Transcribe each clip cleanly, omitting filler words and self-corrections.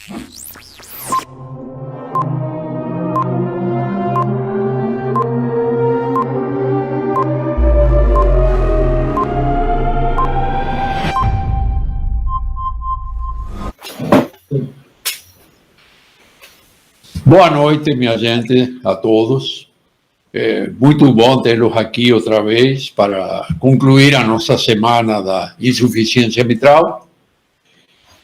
Boa noite, minha gente, a todos. Muito bom tê-los aqui outra vez para concluir a nossa semana da insuficiência mitral.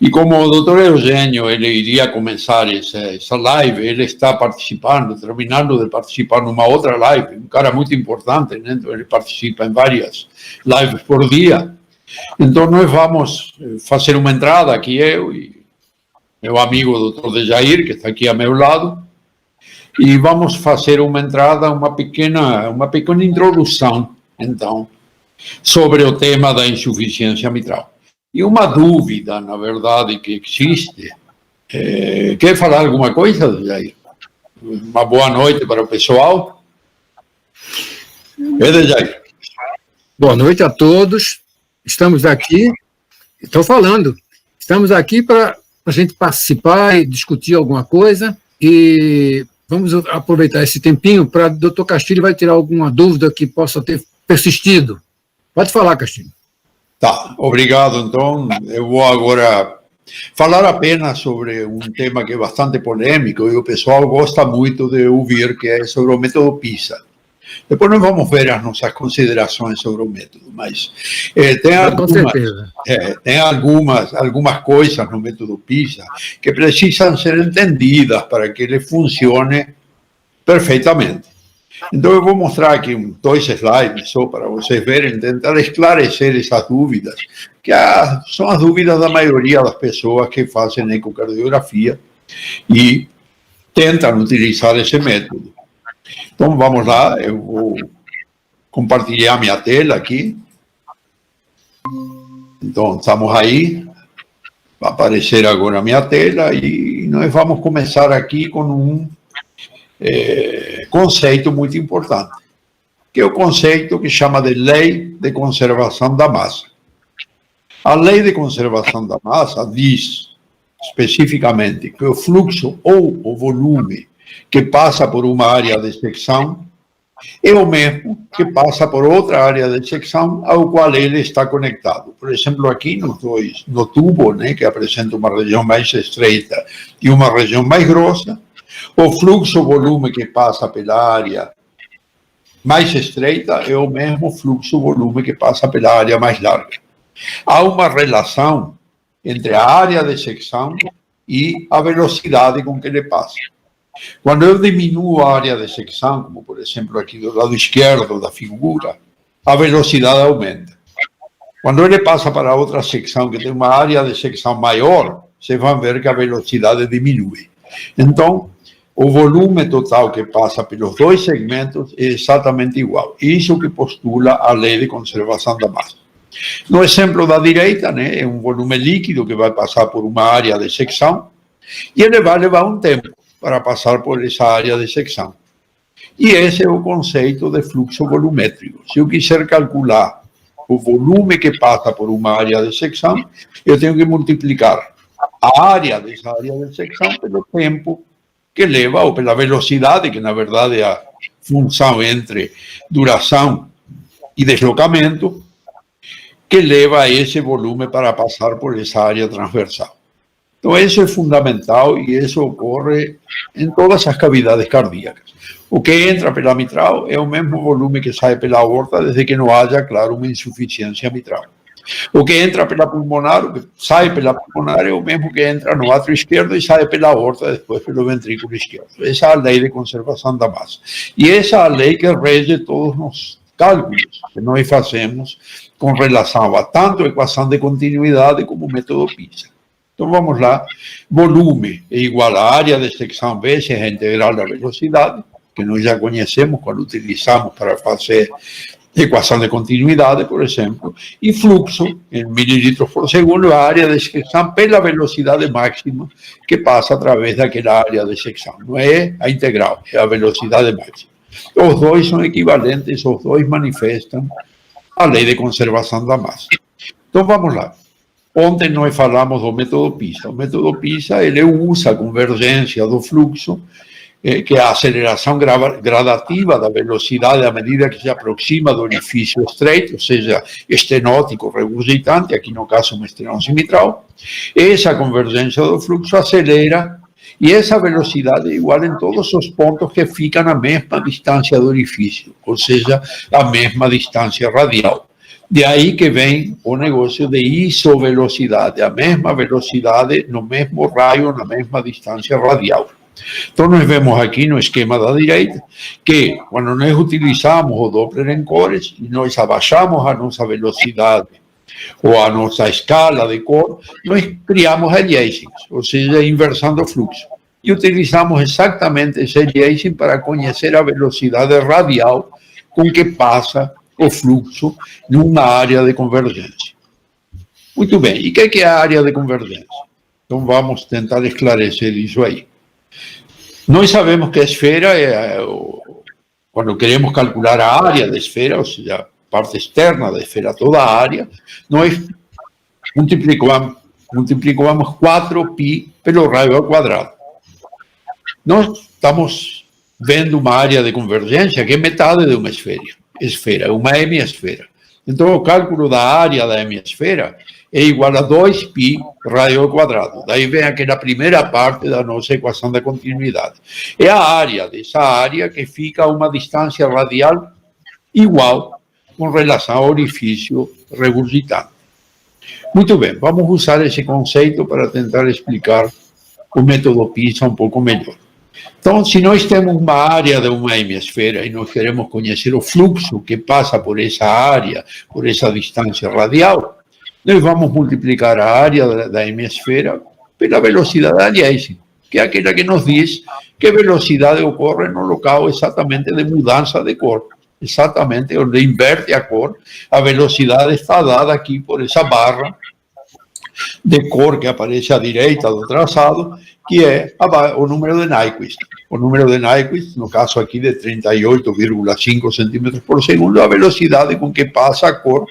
E como o doutor Eugênio, ele iria começar essa live, ele está participando, terminando de participar numa outra live, um cara muito importante, né? Então ele participa em várias lives por dia. Então nós vamos fazer uma entrada aqui, eu e meu amigo doutor Dejair, que está aqui ao meu lado, e vamos fazer uma entrada, uma pequena introdução, então, sobre o tema da insuficiência mitral. E uma dúvida, na verdade, que existe. Quer falar alguma coisa, Dejair? Uma boa noite para o pessoal. Dejair? Boa noite a todos. Estamos aqui, estou falando, estamos aqui para a gente participar e discutir alguma coisa, e vamos aproveitar esse tempinho para o doutor Castilho vai tirar alguma dúvida que possa ter persistido. Pode falar, Castilho. Tá, obrigado. Então, eu vou agora falar apenas sobre um tema que é bastante polêmico e o pessoal gosta muito de ouvir, que é sobre o método PISA. Depois nós vamos ver as nossas considerações sobre o método, mas tem algumas coisas no método PISA que precisam ser entendidas para que ele funcione perfeitamente. Então eu vou mostrar aqui 2 slides só para vocês verem, tentar esclarecer essas dúvidas, que são as dúvidas da maioria das pessoas que fazem ecocardiografia e tentam utilizar esse método. Então, vamos lá, eu vou compartilhar minha tela aqui. Então, estamos aí, vai aparecer agora a minha tela e nós vamos começar aqui com um conceito muito importante, que é o conceito que chama de Lei de Conservação da Massa. A Lei de Conservação da Massa diz, especificamente, que o fluxo ou o volume que passa por uma área de secção é o mesmo que passa por outra área de secção ao qual ele está conectado. Por exemplo, aqui no tubo, né, que apresenta uma região mais estreita e uma região mais grossa, o fluxo-volume que passa pela área mais estreita é o mesmo fluxo-volume que passa pela área mais larga. Há uma relação entre a área de secção e a velocidade com que ele passa. Quando eu diminuo a área de secção, como por exemplo aqui do lado esquerdo da figura, a velocidade aumenta. Quando ele passa para outra secção que tem uma área de secção maior, vocês vão ver que a velocidade diminui. Então, o volume total que passa pelos 2 segmentos é exatamente igual. Isso que postula a Lei de Conservação da Massa. No exemplo da direita, né, é um volume líquido que vai passar por uma área de secção e ele vai levar um tempo para passar por essa área de secção. E esse é o conceito de fluxo volumétrico. Se eu quiser calcular o volume que passa por uma área de secção, eu tenho que multiplicar a área dessa área de secção pelo tempo que leva, ou pela velocidade, que na verdade é a função entre duração e deslocamento, que leva esse volume para passar por essa área transversal. Então, isso é fundamental e isso ocorre em todas as cavidades cardíacas. O que entra pela mitral é o mesmo volume que sai pela aorta, desde que não haja, claro, uma insuficiência mitral. O que entra pela pulmonar, o que sai pela pulmonar é o mesmo que entra no átrio esquerdo e sai pela aorta, depois pelo ventrículo esquerdo. Essa é a Lei de Conservação da Massa. E essa é a lei que rege todos os cálculos que nós fazemos com relação a tanto a equação de continuidade como o método PISA. Então, vamos lá. Volume é igual à área de secção vezes a integral da velocidade, que nós já conhecemos quando utilizamos para fazer equação de continuidade, por exemplo, e fluxo, em mililitros por segundo, a área de secção pela velocidade máxima que passa através daquela área de secção. Não é a integral, é a velocidade máxima. Os dois são equivalentes, os dois manifestam a Lei de Conservação da Massa. Então, vamos lá. Ontem nós falamos do método PISA. O método PISA, ele usa a convergência do fluxo, que é a aceleração gradativa da velocidade à medida que se aproxima do orifício estreito, ou seja, estenótico regurgitante, aqui no caso uma estenose mitral. Essa convergência do fluxo acelera, e essa velocidade é igual em todos os pontos que ficam na mesma distância do orifício, ou seja, a mesma distância radial. De aí que vem o negócio de isovelocidade, a mesma velocidade no mesmo raio, na mesma distância radial. Então, nós vemos aqui no esquema da direita que, quando nós utilizamos o Doppler em cores e nós abaixamos a nossa velocidade ou a nossa escala de cor, nós criamos aliasing, ou seja, a inversão do fluxo. E utilizamos exatamente esse aliasing para conhecer a velocidade radial com que passa o fluxo numa área de convergência. Muito bem, e o que é a área de convergência? Então vamos tentar esclarecer isso aí. Nós sabemos que a esfera, quando queremos calcular a área da esfera, ou seja, a parte externa da esfera, toda a área, nós multiplicamos 4π pelo raio ao quadrado. Nós estamos vendo uma área de convergência que é metade de uma esfera, uma hemisfera. Então, o cálculo da área da hemisfera é igual a 2π raio ao quadrado. Daí vem aquela primeira parte da nossa equação da continuidade. É a área dessa área que fica a uma distância radial igual com relação ao orifício regurgitante. Muito bem, vamos usar esse conceito para tentar explicar o método PISA um pouco melhor. Então, se nós temos uma área de uma hemisfera e nós queremos conhecer o fluxo que passa por essa área, por essa distância radial, nós vamos multiplicar a área da hemisfera pela velocidade da aliasing, que é aquela que nos diz que velocidade ocorre no local exatamente de mudança de cor. Exatamente onde inverte a cor, a velocidade está dada aqui por essa barra de cor que aparece à direita do traçado, que é o número de Nyquist. O número de Nyquist, no caso aqui de 38,5 centímetros por segundo, a velocidade com que passa a cor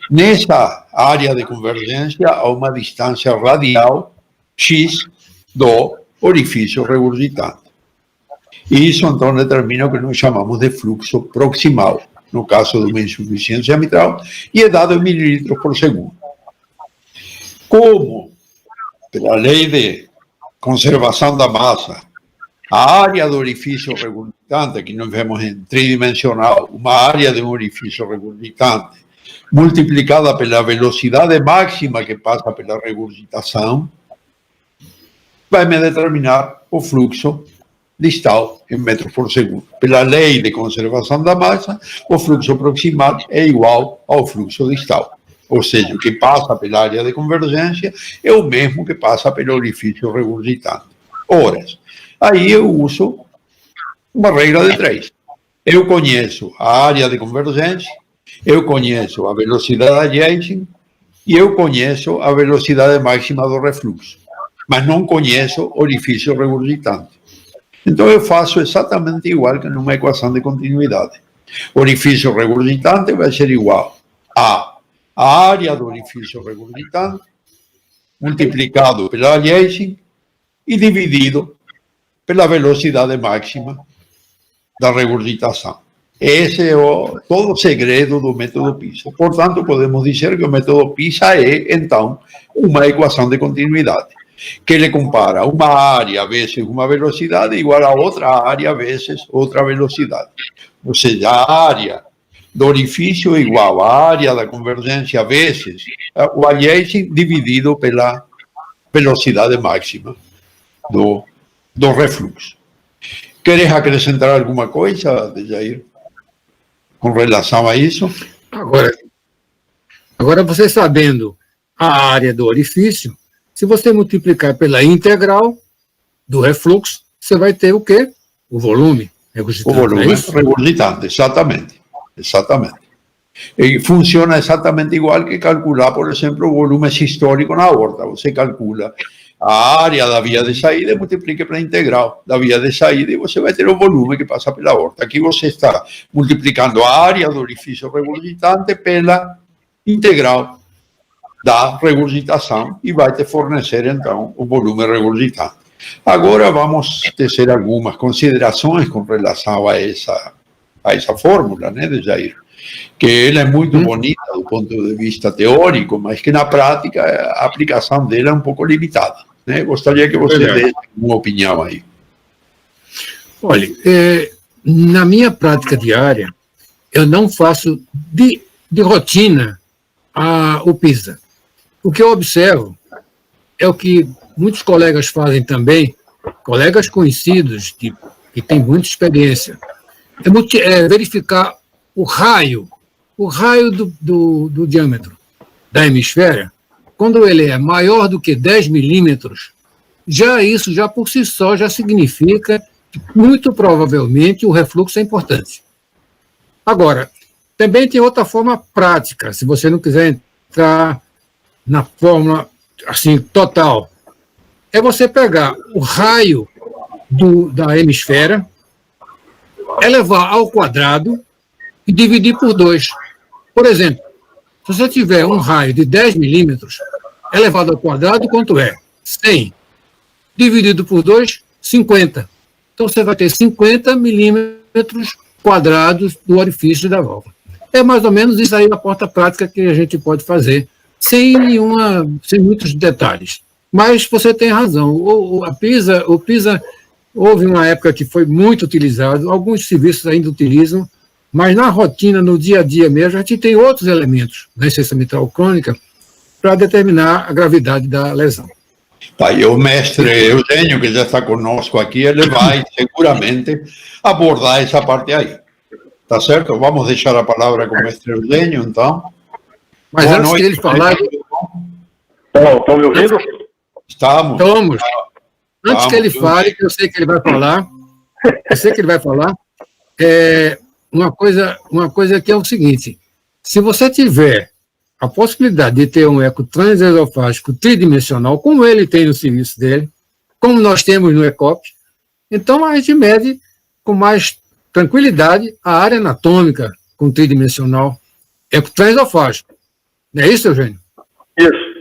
nessa área de convergência a uma distância radial x do orifício regurgitante. Isso, então, determina o que nós chamamos de fluxo proximal, no caso de uma insuficiência mitral, e é dado em mililitros por segundo. Como, pela lei de conservação da massa, a área do orifício regurgitante, que nós vemos em tridimensional, uma área de um orifício regurgitante, multiplicada pela velocidade máxima que passa pela regurgitação, vai me determinar o fluxo distal em metros por segundo. Pela lei de conservação da massa, o fluxo proximal é igual ao fluxo distal. Ou seja, o que passa pela área de convergência é o mesmo que passa pelo orifício regurgitante. Ora, aí eu uso uma regra de 3. Eu conheço a área de convergência, eu conheço a velocidade de aliasing e eu conheço a velocidade máxima do refluxo, mas não conheço o orifício regurgitante. Então eu faço exatamente igual que numa equação de continuidade. O orifício regurgitante vai ser igual a área do orifício regurgitante multiplicado pela aliasing e dividido pela velocidade máxima da regurgitação. Esse é todo o segredo do método PISA. Portanto, podemos dizer que o método PISA é, então, uma equação de continuidade, que ele compara uma área vezes uma velocidade igual a outra área vezes outra velocidade. Ou seja, a área do orifício é igual à área da convergência vezes o aliasing dividido pela velocidade máxima do refluxo. Queres acrescentar alguma coisa, Jair, com relação a isso? Agora você sabendo a área do orifício, se você multiplicar pela integral do refluxo, você vai ter o quê? O volume regurgitante. O volume regurgitante, exatamente. Exatamente. E funciona exatamente igual que calcular, por exemplo, o volume sistólico na aorta. Você calcula a área da via de saída e multiplica pela integral da via de saída e você vai ter o volume que passa pela aorta. Aqui você está multiplicando a área do orifício regurgitante pela integral da regurgitação e vai te fornecer, então, o volume regurgitante. Agora vamos tecer algumas considerações com relação a essa fórmula, né, de Jair, que ela é muito bonita do ponto de vista teórico, mas que na prática a aplicação dela é um pouco limitada, né? Gostaria que você desse uma opinião aí. Olha, na minha prática diária, eu não faço de rotina o PISA. O que eu observo é o que muitos colegas fazem também, colegas conhecidos que têm muita experiência, é verificar o raio do diâmetro da hemisféria. Quando ele é maior do que 10 milímetros, isso já por si só já significa que muito provavelmente o refluxo é importante. Agora, também tem outra forma prática, se você não quiser entrar na fórmula assim, total. É você pegar o raio da hemisfera, elevar ao quadrado e dividir por 2. Por exemplo, se você tiver um raio de 10 milímetros, elevado ao quadrado, quanto é? 100. Dividido por 2, 50. Então, você vai ter 50 milímetros quadrados do orifício da válvula. É mais ou menos isso aí a porta prática que a gente pode fazer, sem muitos detalhes. Mas você tem razão. O PISA, houve uma época que foi muito utilizado, alguns serviços ainda utilizam, mas na rotina, no dia a dia mesmo, a gente tem outros elementos na insuficiência mitral crônica para determinar a gravidade da lesão. Tá, e o mestre Eugênio, que já está conosco aqui, ele vai seguramente abordar essa parte aí. Tá certo? Vamos deixar a palavra com o mestre Eugênio, então. Mas boa antes noite, dele falar... Estão me ouvindo? Estamos. Antes que ele fale, que eu sei que ele vai falar, uma coisa que é o seguinte: se você tiver a possibilidade de ter um eco transesofágico tridimensional, como ele tem no serviço dele, como nós temos no ECOP, então a gente mede com mais tranquilidade a área anatômica com tridimensional eco transesofágico. Não é isso, Eugênio? Isso.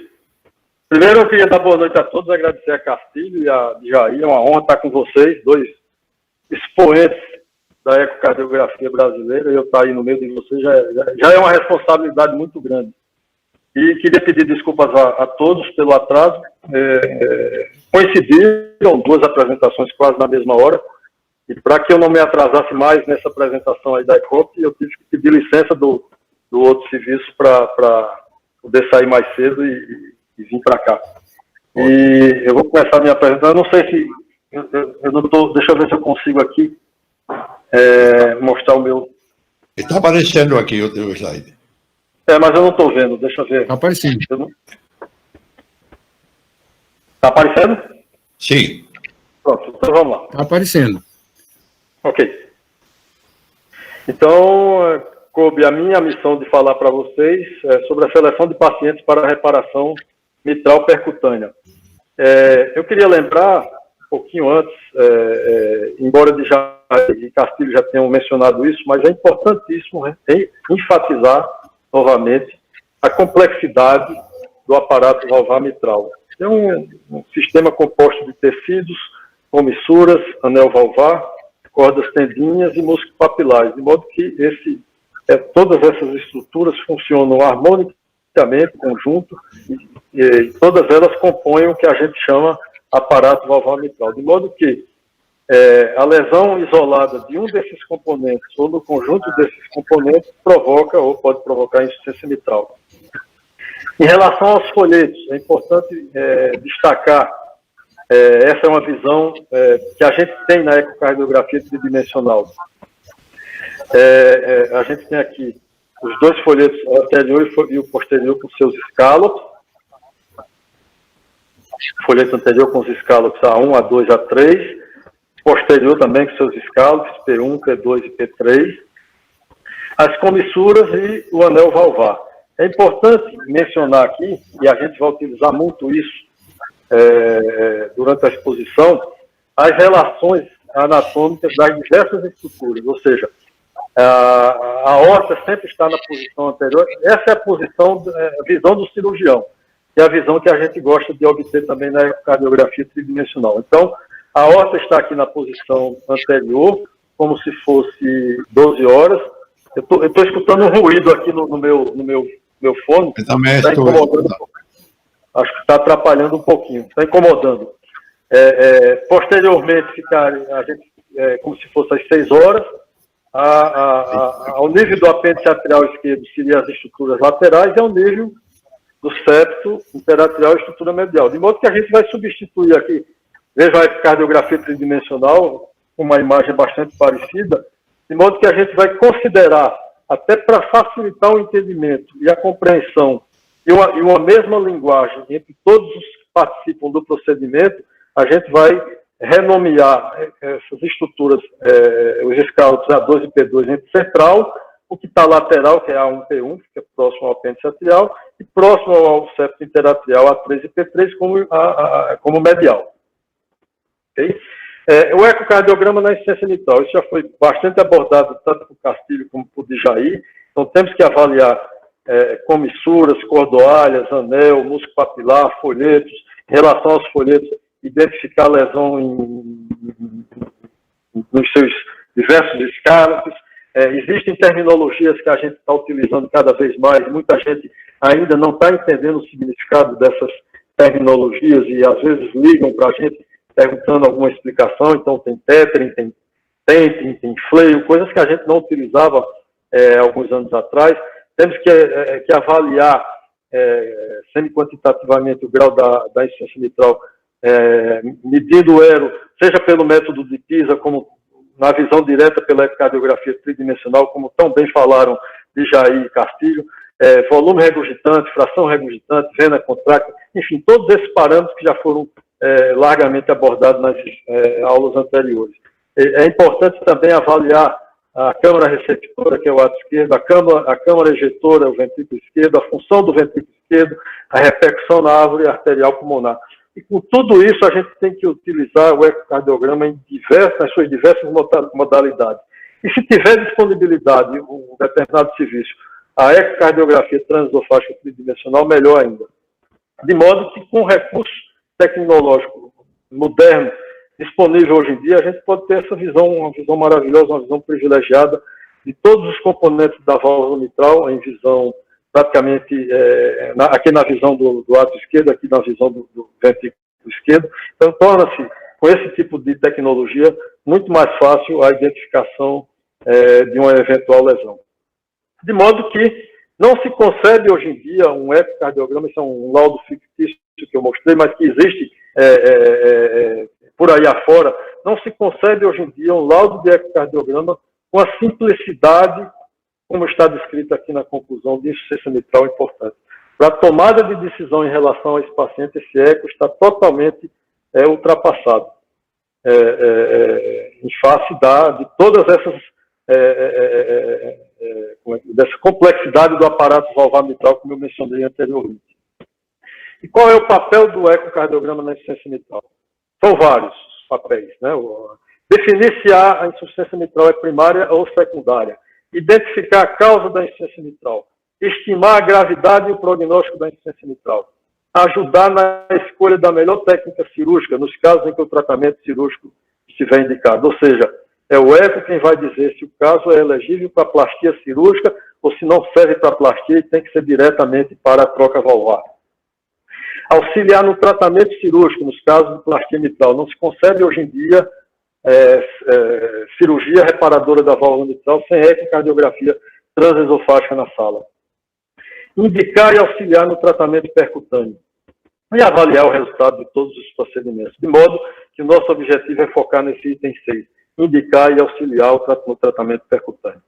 Primeiro, eu queria dar boa noite a todos, agradecer a Castilho e a Jair. É uma honra estar com vocês, dois expoentes da ecocardiografia brasileira. Eu estar aí no meio de vocês já é uma responsabilidade muito grande. E queria pedir desculpas a todos pelo atraso. Coincidiram duas apresentações quase na mesma hora. E para que eu não me atrasasse mais nessa apresentação aí da ECOP, eu tive que pedir licença do outro serviço para poder sair mais cedo e vir para cá. E eu vou começar a minha apresentação. Eu não sei se... Eu não tô, deixa eu ver se eu consigo aqui mostrar o meu... Está aparecendo aqui o teu slide. Mas eu não estou vendo. Deixa eu ver. Está aparecendo. Está aparecendo? Sim. Pronto, então vamos lá. Está aparecendo. Ok. Então, coube a minha missão de falar para vocês sobre a seleção de pacientes para a reparação mitral percutânea. Eu queria lembrar, um pouquinho antes, embora de Castilho já tenham mencionado isso, mas é importantíssimo enfatizar novamente a complexidade do aparato valvar mitral. É um sistema composto de tecidos, comissuras, anel valvar, cordas tendinhas e músculos papilares, de modo que todas essas estruturas funcionam harmonicamente, conjunto, e todas elas compõem o que a gente chama aparato valvar mitral, de modo que a lesão isolada de um desses componentes ou do conjunto desses componentes provoca ou pode provocar insuficiência mitral. Em relação aos folhetos, é importante destacar, essa é uma visão que a gente tem na ecocardiografia tridimensional. A gente tem aqui os dois folhetos, o anterior e o posterior, com seus escálopos. O folheto anterior com os escálopos A1, A2, A3. Posterior também com seus escálopos, P1, P2 e P3. As comissuras e o anel valvar. É importante mencionar aqui, e a gente vai utilizar muito isso durante a exposição, as relações anatômicas das diversas estruturas, ou seja, a aorta sempre está na posição anterior. Essa é a visão do cirurgião. e a visão que a gente gosta de obter também na ecocardiografia tridimensional. Então, a aorta está aqui na posição anterior, como se fosse 12 horas. Eu estou escutando um ruído aqui no meu fone. Eu também Está estou incomodando. Acho que está atrapalhando um pouquinho, está incomodando. Posteriormente, ficaria a gente, como se fosse às 6 horas. Ao nível do apêndice atrial esquerdo seriam as estruturas laterais e ao nível do septo interatrial e estrutura medial. De modo que a gente vai substituir aqui, veja a ecocardiografia tridimensional, com uma imagem bastante parecida, de modo que a gente vai considerar, até para facilitar o entendimento e a compreensão e uma mesma linguagem entre todos os que participam do procedimento, a gente vai renomear essas estruturas, os escaltos A2 e P2 entre central, o que está lateral, que é A1 e P1, que é próximo ao apêndice atrial, e próximo ao septo interatrial A3 e P3 como medial. Okay? O ecocardiograma na insuficiência mitral, isso já foi bastante abordado tanto por Castilho como por Djaí. Então temos que avaliar comissuras, cordoalhas, anel, músculo papilar, folhetos. Em relação aos folhetos, identificar a lesão nos seus diversos escalapes. Existem terminologias que a gente está utilizando cada vez mais, muita gente ainda não está entendendo o significado dessas terminologias e às vezes ligam para a gente perguntando alguma explicação. Então tem tethering, tem tenting, tem fleio, coisas que a gente não utilizava alguns anos atrás. Temos que avaliar semi-quantitativamente o grau da insuficiência mitral, medindo o ERO, seja pelo método de PISA, como na visão direta pela ecocardiografia tridimensional, como tão bem falaram Djaí e Castilho, volume regurgitante, fração regurgitante, vena contráctil, enfim, todos esses parâmetros que já foram largamente abordados nas aulas anteriores. É importante também avaliar a câmara receptora, que é o ato esquerdo, a câmara ejetora, o ventrículo esquerdo, a função do ventrículo esquerdo, a repercussão na árvore arterial pulmonar. E com tudo isso, a gente tem que utilizar o ecocardiograma nas suas diversas modalidades. E se tiver disponibilidade, um determinado serviço, a ecocardiografia transesofágica tridimensional, melhor ainda. De modo que, com recurso tecnológico moderno disponível hoje em dia, a gente pode ter essa visão, uma visão maravilhosa, uma visão privilegiada de todos os componentes da válvula mitral, em visão praticamente, aqui na visão do ato esquerdo, aqui na visão do ventrículo esquerdo. Então, torna-se, com esse tipo de tecnologia, muito mais fácil a identificação de uma eventual lesão. De modo que não se concebe hoje em dia um ecocardiograma, isso é um laudo fictício que eu mostrei, mas que existe por aí afora, não se concebe hoje em dia um laudo de ecocardiograma com a simplicidade, como está descrito aqui na conclusão, de insuficiência mitral importante. Para a tomada de decisão em relação a esse paciente, esse eco está totalmente ultrapassado, em face de todas essas dessa complexidade do aparato valvar mitral, como eu mencionei anteriormente. E qual é o papel do ecocardiograma na insuficiência mitral? São vários papéis, né? Definir se a insuficiência mitral é primária ou secundária, identificar a causa da insuficiência mitral, estimar a gravidade e o prognóstico da insuficiência mitral, ajudar na escolha da melhor técnica cirúrgica, nos casos em que o tratamento cirúrgico estiver indicado. Ou seja, é o eco quem vai dizer se o caso é elegível para plastia cirúrgica ou se não serve para plastia e tem que ser diretamente para a troca valvar. Auxiliar no tratamento cirúrgico, nos casos de plastia mitral. Não se concebe hoje em dia cirurgia reparadora da válvula mitral sem ecocardiografia transesofágica na sala. Indicar e auxiliar no tratamento percutâneo. E avaliar o resultado de todos os procedimentos. De modo que o nosso objetivo é focar nesse item 6. Indicar e auxiliar no tratamento percutâneo.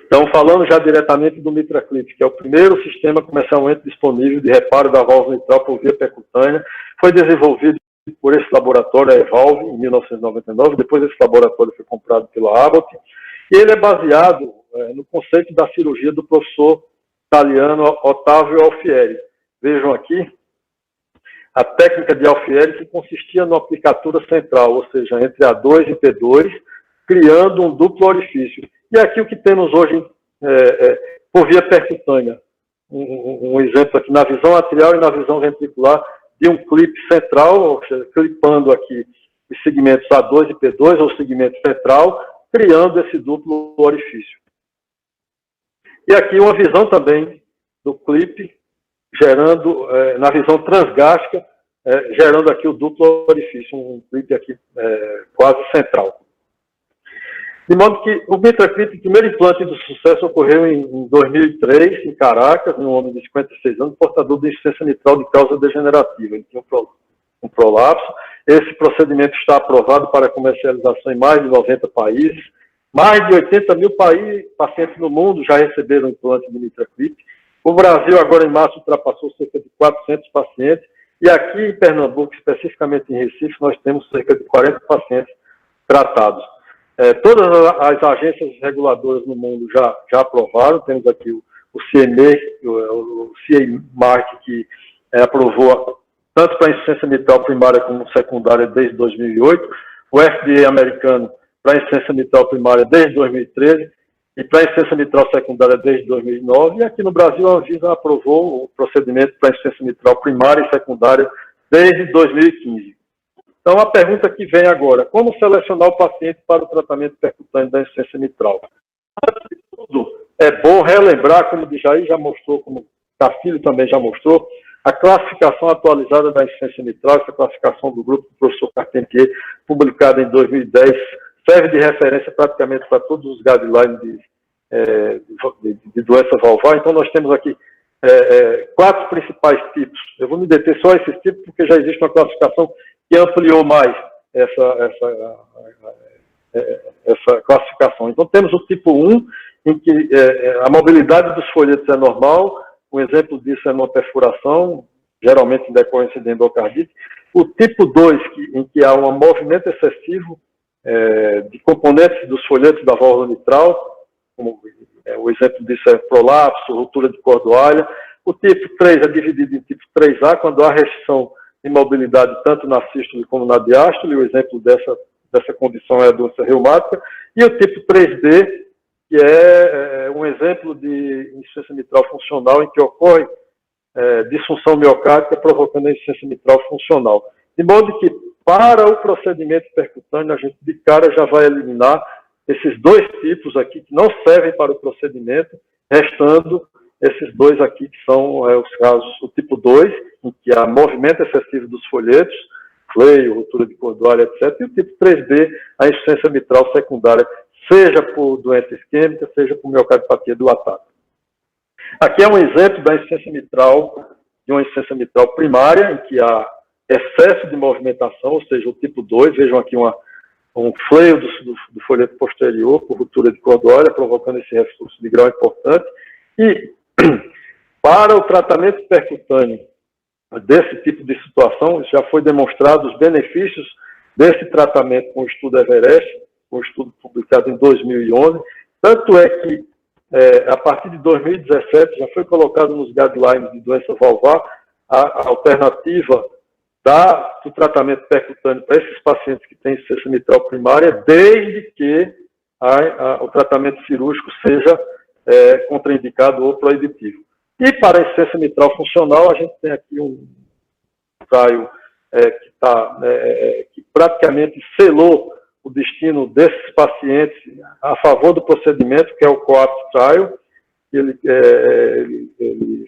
Então, falando já diretamente do MitraClip, que é o primeiro sistema comercialmente disponível de reparo da válvula mitral por via percutânea, foi desenvolvido por esse laboratório, a Evalve, em 1999, depois esse laboratório foi comprado pela Abbott, e ele é baseado no conceito da cirurgia do professor italiano Ottavio Alfieri. Vejam aqui a técnica de Alfieri, que consistia numa aplicatura central, ou seja, entre A2 e P2, criando um duplo orifício. E aqui o que temos hoje por via percutânea, um exemplo aqui na visão atrial e na visão ventricular de um clipe central, ou seja, clipando aqui os segmentos A2 e P2, ou segmento central, criando esse duplo orifício. E aqui uma visão também do clipe, gerando, na visão transgástrica, gerando aqui o duplo orifício, um clipe aqui quase central. De modo que o MitraClip, o primeiro implante do sucesso, ocorreu em 2003, em Caracas, num homem de 56 anos, portador de insuficiência mitral de causa degenerativa. Ele tinha um prolapso. Esse procedimento está aprovado para comercialização em mais de 90 países. Mais de 80 mil pacientes no mundo já receberam implante de MitraClip. O Brasil, agora em março, ultrapassou cerca de 400 pacientes. E aqui em Pernambuco, especificamente em Recife, nós temos cerca de 40 pacientes tratados. Todas as agências reguladoras no mundo já aprovaram. Temos aqui o CME, o CE-Mark, que aprovou tanto para a insuficiência mitral primária como secundária desde 2008, o FDA americano para a insuficiência mitral primária desde 2013 e para a insuficiência mitral secundária desde 2009, e aqui no Brasil a Anvisa aprovou o procedimento para a insuficiência mitral primária e secundária desde 2015. Então a pergunta que vem agora, como selecionar o paciente para o tratamento percutâneo da insuficiência mitral? Antes de tudo, é bom relembrar, como o Jair já mostrou, como o Castilho também já mostrou, a classificação atualizada da insuficiência mitral, essa classificação do grupo do professor Carpentier, publicada em 2010, serve de referência praticamente para todos os guidelines de doença valvar. Então, nós temos aqui 4 principais tipos. Eu vou me deter só esses tipos, porque já existe uma classificação que ampliou mais essa classificação. Então, temos o tipo 1, em que a mobilidade dos folhetos é normal. Um exemplo disso é uma perfuração, geralmente em decorrência de endocardite. O tipo 2, em que há um movimento excessivo de componentes dos folhetos da válvula mitral, como o exemplo disso é prolapso, ruptura de cordoalha. O tipo 3 é dividido em tipo 3A, quando há restrição de mobilidade tanto na sístole como na diástole. O exemplo dessa condição é a doença reumática. E o tipo 3D, que é um exemplo de insuficiência mitral funcional em que ocorre disfunção miocárdica provocando a insuficiência mitral funcional. De modo que, para o procedimento percutâneo, a gente de cara já vai eliminar esses 2 tipos aqui que não servem para o procedimento, restando esses 2 aqui que são os casos, o tipo 2, em que há movimento excessivo dos folhetos, fleio, ruptura de cordoalha, etc., e o tipo 3D, a insuficiência mitral secundária, seja por doença isquêmica, seja por miocardiopatia do ataque. Aqui é um exemplo da insuficiência mitral, de uma insuficiência mitral primária, em que há excesso de movimentação, ou seja, o tipo 2, vejam aqui um fleio do folheto posterior por ruptura de cordoalha, provocando esse refluxo de grau importante. E para o tratamento percutâneo desse tipo de situação, já foi demonstrado os benefícios desse tratamento com o estudo Everest, um estudo publicado em 2011, tanto é que, a partir de 2017, já foi colocado nos guidelines de doença valvar a alternativa do tratamento percutâneo para esses pacientes que têm insuficiência mitral primária, desde que o tratamento cirúrgico seja contraindicado ou proibitivo. E para a insuficiência mitral funcional, a gente tem aqui um trial que praticamente selou o destino desses pacientes a favor do procedimento, que é o COAPT Trial. Ele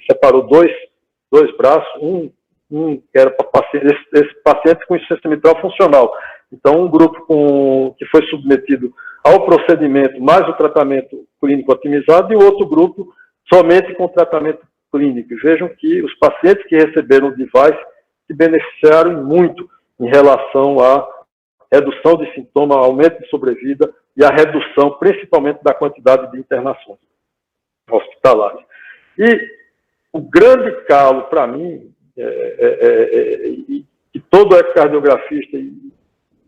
separou dois braços, um que era para esse paciente com insuficiência mitral funcional. Então, um grupo que foi submetido ao procedimento mais o tratamento clínico otimizado e o outro grupo somente com tratamento clínico. Vejam que os pacientes que receberam o device se beneficiaram muito em relação à redução de sintomas, aumento de sobrevida e a redução, principalmente, da quantidade de internações hospitalares. E o grande calo, para mim, que todo ecocardiografista, e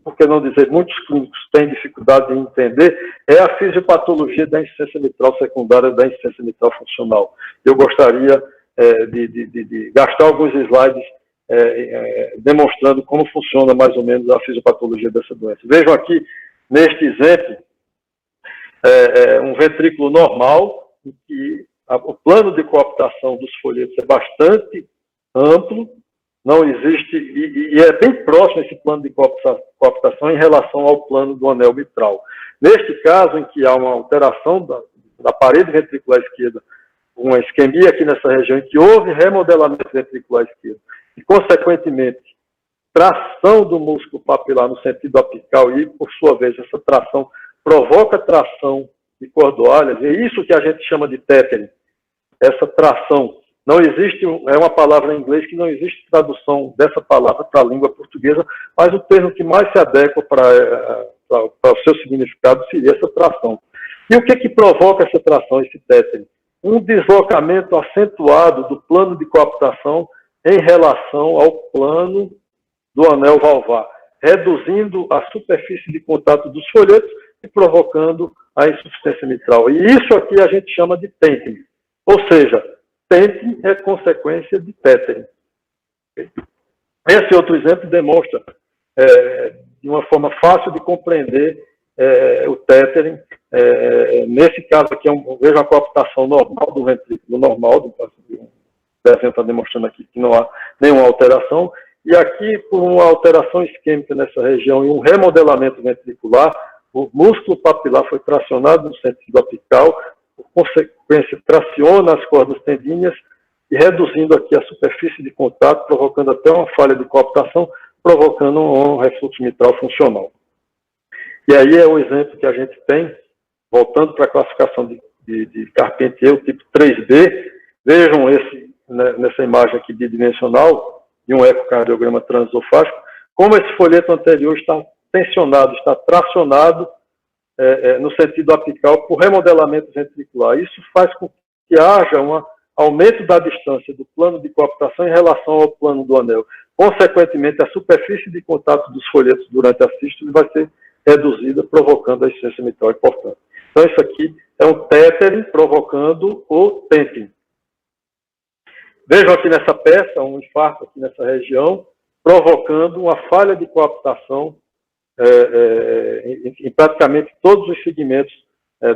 por que não dizer muitos clínicos têm dificuldade em entender, é a fisiopatologia da insuficiência mitral secundária, da insuficiência mitral funcional. Eu gostaria de gastar alguns slides demonstrando como funciona mais ou menos a fisiopatologia dessa doença. Vejam aqui, neste exemplo, um ventrículo normal, em que o plano de cooptação dos folhetos é bastante amplo, não existe, e é bem próximo esse plano de cooptação em relação ao plano do anel mitral. Neste caso, em que há uma alteração da parede ventricular esquerda, uma isquemia aqui nessa região, em que houve remodelamento ventricular esquerdo, e, consequentemente, tração do músculo papilar no sentido apical, e, por sua vez, essa tração provoca tração de cordoalhas, e é isso que a gente chama de tethering, essa tração. Não existe, é uma palavra em inglês que não existe tradução dessa palavra para a língua portuguesa, mas o termo que mais se adequa para o seu significado seria essa tração. E o que provoca essa tração, esse tethering? Um deslocamento acentuado do plano de cooptação em relação ao plano do anel valvar, reduzindo a superfície de contato dos folhetos e provocando a insuficiência mitral. E isso aqui a gente chama de tethering, ou seja, tethering é consequência de tethering. Esse outro exemplo demonstra, de uma forma fácil de compreender, o tethering. Nesse caso aqui, vejo a cooptação normal do ventrículo normal, o desenho está demonstrando aqui que não há nenhuma alteração, e aqui, por uma alteração isquêmica nessa região e um remodelamento ventricular, o músculo papilar foi tracionado no sentido apical, por consequência, traciona as cordas tendíneas e reduzindo aqui a superfície de contato, provocando até uma falha de cooptação, provocando um refluxo mitral funcional. E aí é o exemplo que a gente tem, voltando para a classificação de Carpentier, o tipo 3B. Vejam nessa imagem aqui bidimensional, de um ecocardiograma transesofágico, como esse folheto anterior está tensionado, está tracionado no sentido apical por remodelamento ventricular. Isso faz com que haja um aumento da distância do plano de cooptação em relação ao plano do anel. Consequentemente, a superfície de contato dos folhetos durante a sístole vai ser reduzida, provocando a insuficiência mitral importante. Então, isso aqui é um tethering provocando o tethering. Vejam aqui nessa peça, um infarto aqui nessa região, provocando uma falha de cooptação em praticamente todos os segmentos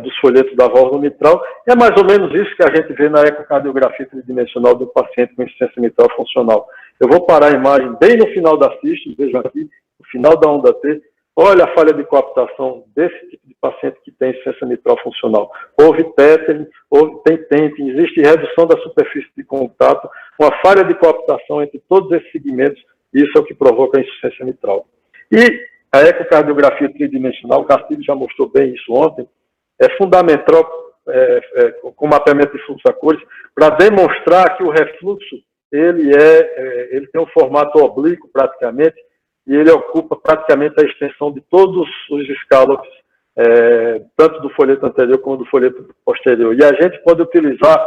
dos folhetos da válvula mitral. É mais ou menos isso que a gente vê na ecocardiografia tridimensional do paciente com insuficiência mitral funcional. Eu vou parar a imagem bem no final da sístole, vejam aqui, no final da onda T. Olha a falha de cooptação desse tipo de paciente que tem insuficiência mitral funcional. Houve tethering, tem tethering, existe redução da superfície de contato, uma falha de cooptação entre todos esses segmentos, e isso é o que provoca a insuficiência mitral. E a ecocardiografia tridimensional, o Castilho já mostrou bem isso ontem, é fundamental, com mapeamento de fluxo a cores, para demonstrar que o refluxo ele tem um formato oblíquo praticamente, e ele ocupa praticamente a extensão de todos os escálopes, tanto do folheto anterior como do folheto posterior. E a gente pode utilizar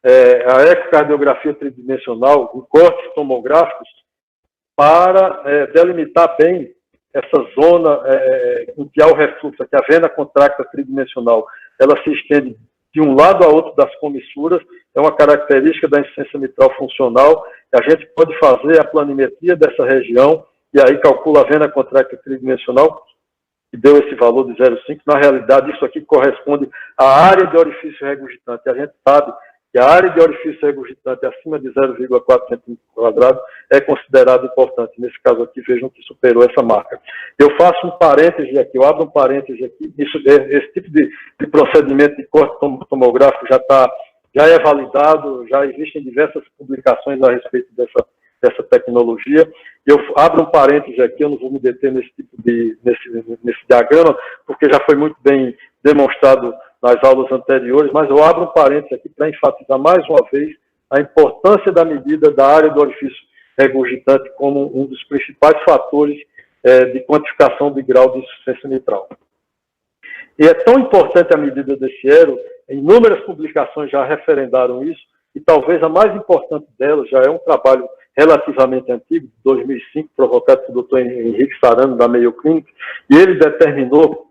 a ecocardiografia tridimensional, com cortes tomográficos, para delimitar bem essa zona em que há o refluxo, que a vena contracta tridimensional, ela se estende de um lado a outro das comissuras, é uma característica da insuficiência mitral funcional, e a gente pode fazer a planimetria dessa região, e aí calcula a vena contracta tridimensional, que deu esse valor de 0,5. Na realidade, isso aqui corresponde à área de orifício regurgitante. A gente sabe que a área de orifício regurgitante acima de 0,4 cm² é considerada importante. Nesse caso aqui, vejam que superou essa marca. Eu faço um parêntese aqui, eu abro um parêntese aqui. Esse tipo de procedimento de corte tomográfico já é validado, já existem diversas publicações a respeito dessa tecnologia. Eu abro um parêntese aqui, eu não vou me deter nesse diagrama, porque já foi muito bem demonstrado nas aulas anteriores, mas eu abro um parêntese aqui para enfatizar mais uma vez a importância da medida da área do orifício regurgitante como um dos principais fatores de quantificação do grau de insuficiência mitral. E é tão importante a medida desse ERO, inúmeras publicações já referendaram isso, e talvez a mais importante delas já é um trabalho relativamente antigo, de 2005, provocado pelo Dr. Henrique Sarano, da Mayo Clinic, e ele determinou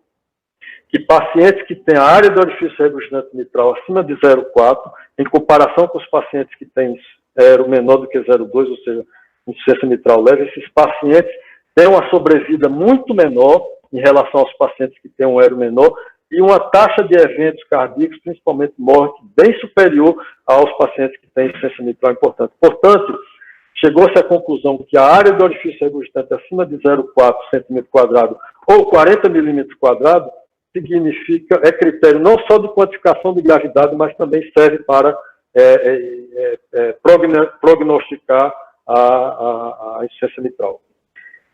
que pacientes que têm a área do orifício regurgitante mitral acima de 0,4, em comparação com os pacientes que têm ERO menor do que 0,2, ou seja, insuficiência mitral leve, esses pacientes têm uma sobrevida muito menor em relação aos pacientes que têm um ERO menor, e uma taxa de eventos cardíacos, principalmente morte, bem superior aos pacientes que têm insuficiência mitral importante. Portanto, chegou-se à conclusão que a área do orifício regurgitante acima de 0,4 cm² ou 40 mm² significa, é critério não só de quantificação de gravidade, mas também serve para prognosticar a insuficiência mitral.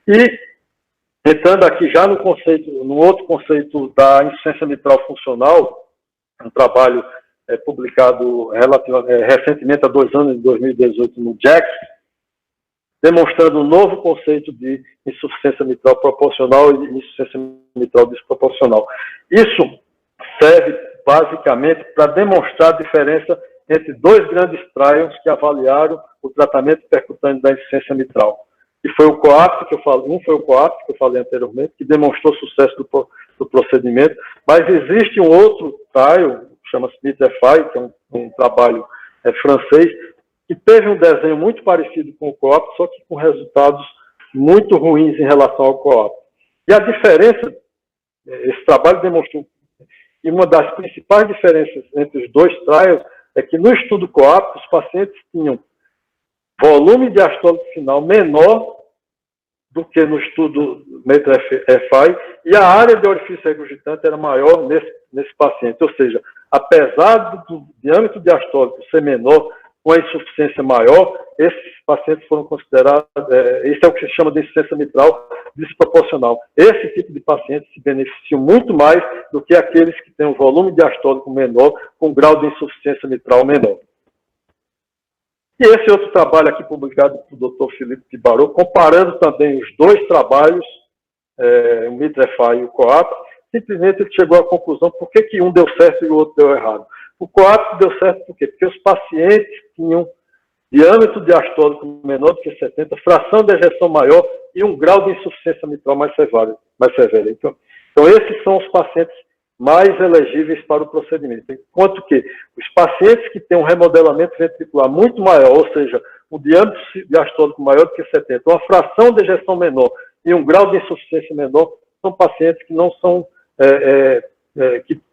E, entrando aqui já no outro conceito da insuficiência mitral funcional, um trabalho publicado recentemente, há 2 anos, em 2018, no JACC, demonstrando um novo conceito de insuficiência mitral proporcional e insuficiência mitral desproporcional. Isso serve basicamente para demonstrar a diferença entre 2 grandes trials que avaliaram o tratamento percutâneo da insuficiência mitral. E foi o COAPT, que eu falei, foi o COAPT, que eu falei anteriormente, que demonstrou sucesso do procedimento, mas existe um outro trial, chama-se MITRE-FI, que é um trabalho francês, que teve um desenho muito parecido com o COAPT, só que com resultados muito ruins em relação ao COAPT. E a diferença, esse trabalho demonstrou, e uma das principais diferenças entre os 2 trials é que no estudo COAPT, os pacientes tinham volume diastólico final menor do que no estudo MITRE-FI, e a área de orifício regurgitante era maior nesse paciente. Ou seja, apesar do diâmetro diastólico ser menor, com a insuficiência maior, esses pacientes foram considerados, isso é o que se chama de insuficiência mitral desproporcional. Esse tipo de pacientes se beneficiam muito mais do que aqueles que têm um volume diastólico menor, com grau de insuficiência mitral menor. E esse outro trabalho aqui publicado pelo Dr. Felipe Tibarot, comparando também os 2 trabalhos, o MITRE-FI e o COAPT, simplesmente ele chegou à conclusão por que um deu certo e o outro deu errado. O COAPT deu certo por quê? Porque os pacientes tinham diâmetro diastólico menor do que 70, fração de ejeção maior e um grau de insuficiência mitral mais severo. Então, esses são os pacientes mais elegíveis para o procedimento. Enquanto que os pacientes que têm um remodelamento ventricular muito maior, ou seja, um diâmetro diastólico maior do que 70, uma fração de ejeção menor e um grau de insuficiência menor, são pacientes que não são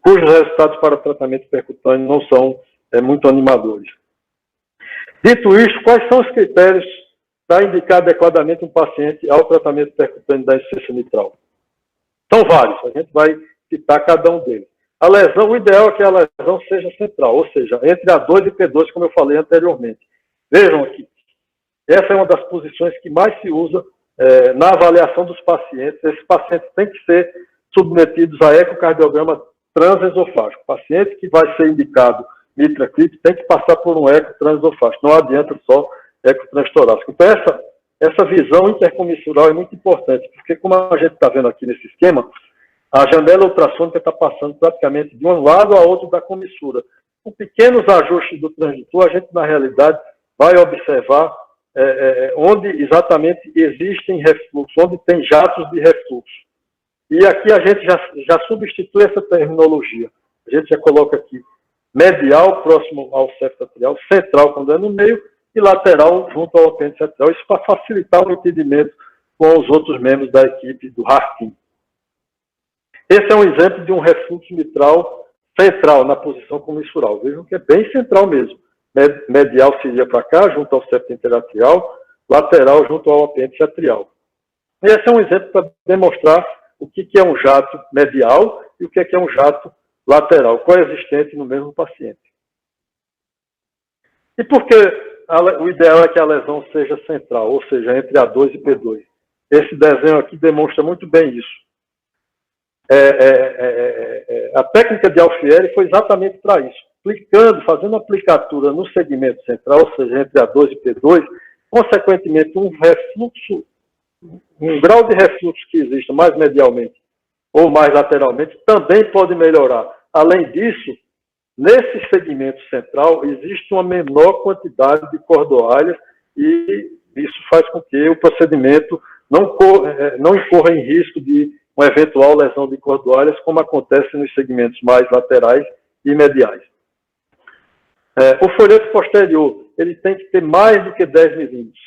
cujos resultados para tratamento percutâneo não são muito animadores. Dito isso, quais são os critérios para indicar adequadamente um paciente ao tratamento percutâneo da insuficiência mitral? São vários, a gente vai citar cada um deles. A lesão, o ideal é que a lesão seja central, ou seja, entre A2 e P2, como eu falei anteriormente. Vejam aqui, essa é uma das posições que mais se usa na avaliação dos pacientes. Esses pacientes têm que ser submetidos a ecocardiograma transesofágico. O paciente que vai ser indicado MitraClip tem que passar por um eco transesofágico. Não adianta só eco transtorácico. Então, essa visão intercomissural é muito importante, porque como a gente está vendo aqui nesse esquema, a janela ultrassônica está passando praticamente de um lado a outro da comissura. Com pequenos ajustes do transdutor, a gente, na realidade, vai observar onde exatamente existem refluxos, onde tem jatos de refluxo. E aqui a gente já substitui essa terminologia. A gente já coloca aqui medial, próximo ao septo atrial, central, quando é no meio, e lateral, junto ao apêndice atrial. Isso para facilitar o entendimento com os outros membros da equipe do HART-Team. Esse é um exemplo de um refluxo mitral central, na posição comissural. Vejam que é bem central mesmo. Medial seria para cá, junto ao septo interatrial, lateral, junto ao apêndice atrial. E esse é um exemplo para demonstrar o que é um jato medial e o que é um jato lateral, coexistente no mesmo paciente. E por que o ideal é que a lesão seja central, ou seja, entre A2 e P2? Esse desenho aqui demonstra muito bem isso. A técnica de Alfieri foi exatamente para isso. Fazendo aplicatura no segmento central, ou seja, entre A2 e P2, consequentemente um grau de refluxo que exista mais medialmente ou mais lateralmente também pode melhorar. Além disso, nesse segmento central existe uma menor quantidade de cordoalhas e isso faz com que o procedimento não incorra em risco de uma eventual lesão de cordoalhas, como acontece nos segmentos mais laterais e mediais. O folheto posterior, ele tem que ter mais do que 10 milímetros.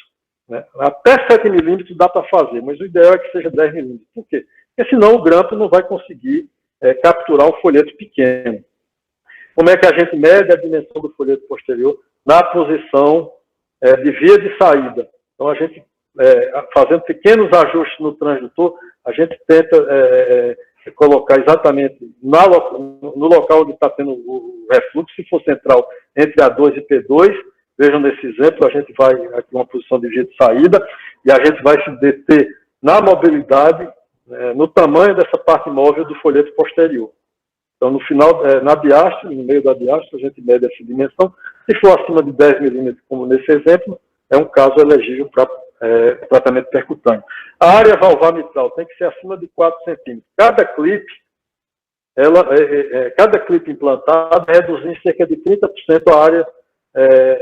Né? Até 7 milímetros dá para fazer, mas o ideal é que seja 10 milímetros. Por quê? Porque senão o grampo não vai conseguir capturar um folheto pequeno. Como é que a gente mede a dimensão do folheto posterior? Na posição de via de saída. Então, a gente, fazendo pequenos ajustes no transdutor, a gente tenta colocar exatamente no local onde está tendo o refluxo, se for central, entre A2 e P2. Vejam nesse exemplo, a gente vai aqui uma posição de via de saída e a gente vai se deter na mobilidade, no tamanho dessa parte móvel do folheto posterior. Então, no final, na diástole, no meio da diástole, a gente mede essa dimensão. Se for acima de 10 milímetros, como nesse exemplo, é um caso elegível para tratamento percutâneo. A área valvar mitral tem que ser acima de 4 centímetros. Cada clipe implantado reduz em cerca de 30%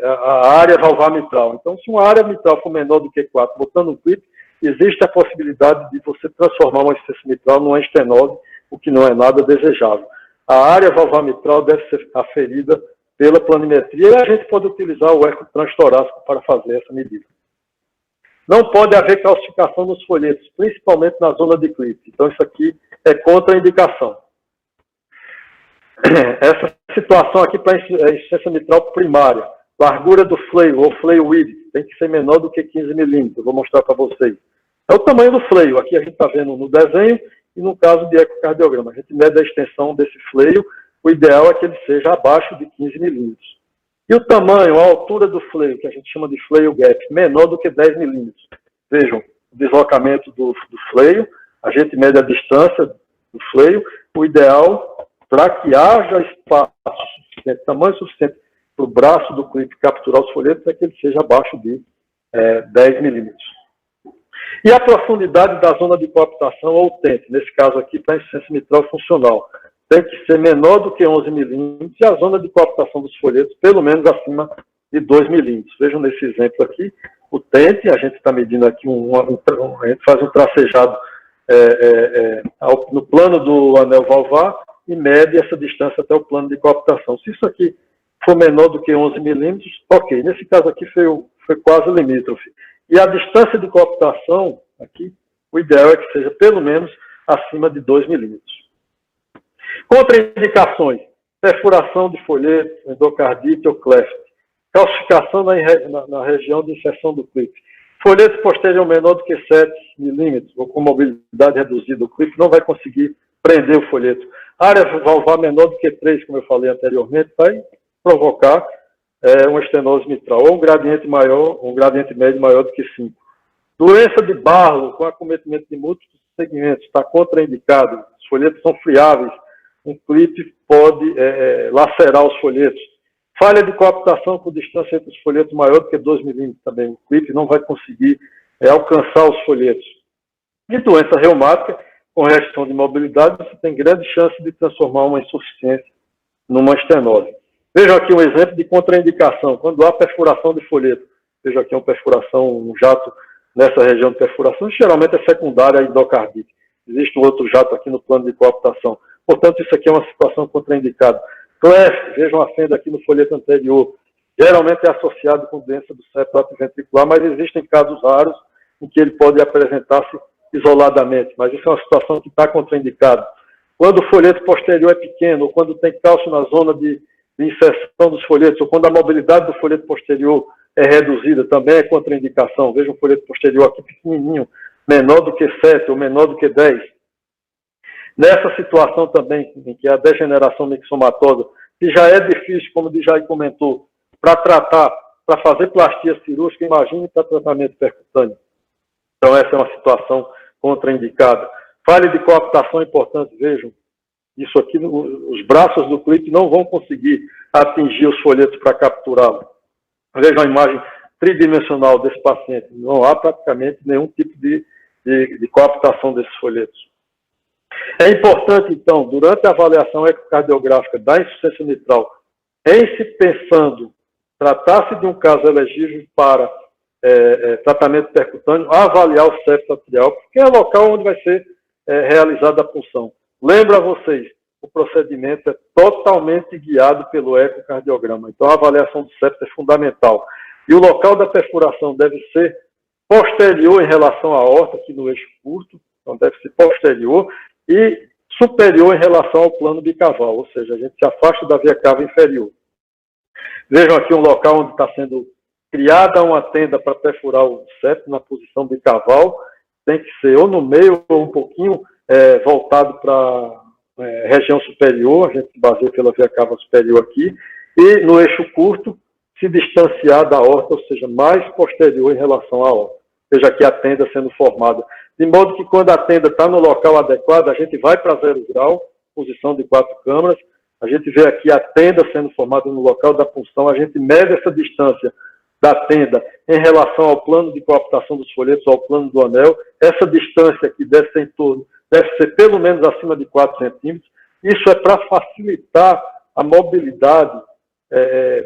a área valvar mitral. Então, se uma área mitral for menor do que 4, botando um clipe, existe a possibilidade de você transformar uma insuficiência mitral numa estenose, o que não é nada desejável. A área valvar mitral deve ser aferida pela planimetria e a gente pode utilizar o eco transtorácico para fazer essa medida. Não pode haver calcificação nos folhetos, principalmente na zona de clipe. Então, isso aqui é contraindicação. Essa situação aqui para a insuficiência mitral primária, largura do fleio ou fleio width tem que ser menor do que 15 milímetros. Eu vou mostrar para vocês. É o tamanho do fleio. Aqui a gente está vendo no desenho e no caso de ecocardiograma. A gente mede a extensão desse fleio. O ideal é que ele seja abaixo de 15 milímetros. E o tamanho, a altura do fleio, que a gente chama de fleio gap, menor do que 10 milímetros. Vejam, o deslocamento do fleio, a gente mede a distância do fleio. O ideal, para que haja espaço suficiente, tamanho suficiente para o braço do clipe capturar os folhetos, é que ele seja abaixo de 10 milímetros. E a profundidade da zona de coaptação ou TENT, nesse caso aqui, para a insuficiência mitral funcional, tem que ser menor do que 11 milímetros e a zona de coaptação dos folhetos pelo menos acima de 2 milímetros. Vejam nesse exemplo aqui, o TENT, a gente está medindo aqui, a gente faz um tracejado no plano do anel valvar e mede essa distância até o plano de coaptação. Se isso aqui for menor do que 11 milímetros, ok. Nesse caso aqui foi quase limítrofe. E a distância de coaptação, aqui, o ideal é que seja pelo menos acima de 2 milímetros. Contraindicações: perfuração de folheto, endocardite ou cleft, calcificação na região de inserção do clipe. Folheto posterior menor do que 7 milímetros, ou com mobilidade reduzida, o clipe não vai conseguir prender o folheto. Área valvar menor do que 3, como eu falei anteriormente, vai provocar uma estenose mitral, ou um gradiente maior, um gradiente médio maior do que 5. Doença de Barlow com acometimento de múltiplos segmentos, está contraindicado, os folhetos são friáveis, um clipe pode lacerar os folhetos. Falha de coaptação com distância entre os folhetos maior do que 2 milímetros também, o clipe não vai conseguir alcançar os folhetos. E doença reumática, com restrição de mobilidade, você tem grande chance de transformar uma insuficiência numa estenose. Vejam aqui um exemplo de contraindicação, quando há perfuração de folheto. Vejam aqui uma perfuração, um jato nessa região de perfuração, geralmente é secundária à endocardite. Existe um outro jato aqui no plano de coaptação. Portanto, isso aqui é uma situação contraindicada. Cleft, vejam a fenda aqui no folheto anterior. Geralmente é associado com doença do septo atrioventricular, mas existem casos raros em que ele pode apresentar-se isoladamente. Mas isso é uma situação que está contraindicada. Quando o folheto posterior é pequeno, ou quando tem cálcio na zona de inserção dos folhetos, ou quando a mobilidade do folheto posterior é reduzida, também é contraindicação. Veja um folheto posterior aqui pequenininho, menor do que 7 ou menor do que 10. Nessa situação também, em que a degeneração mixomatosa, que já é difícil, como o Djaí comentou, para tratar, para fazer plastia cirúrgica, imagine para tratamento percutâneo. Então, essa é uma situação contraindicada. Falha de coaptação importante, vejam, isso aqui, os braços do clipe não vão conseguir atingir os folhetos para capturá-lo. Vejam a imagem tridimensional desse paciente, não há praticamente nenhum tipo de coaptação desses folhetos. É importante, então, durante a avaliação ecocardiográfica da insuficiência mitral, em se pensando, tratar-se de um caso elegível para tratamento percutâneo, avaliar o septo atrial, porque é o local onde vai ser realizada a punção. Lembro a vocês, o procedimento é totalmente guiado pelo ecocardiograma, então a avaliação do septo é fundamental. E o local da perfuração deve ser posterior em relação à aorta, aqui no eixo curto, então deve ser posterior, e superior em relação ao plano bicaval, ou seja, a gente se afasta da via cava inferior. Vejam aqui um local onde está sendo criada uma tenda para perfurar o septo na posição bicaval, tem que ser ou no meio ou um pouquinho voltado para a região superior, a gente se baseia pela via cava superior aqui, e no eixo curto, se distanciar da horta, ou seja, mais posterior em relação à horta. Veja aqui a tenda sendo formada. De modo que quando a tenda está no local adequado, a gente vai para 0 grau, posição de 4 câmaras, a gente vê aqui a tenda sendo formada no local da punção, a gente mede essa distância da tenda em relação ao plano de coaptação dos folhetos, ao plano do anel. Essa distância aqui deve ser pelo menos acima de 4 centímetros. Isso é para facilitar a mobilidade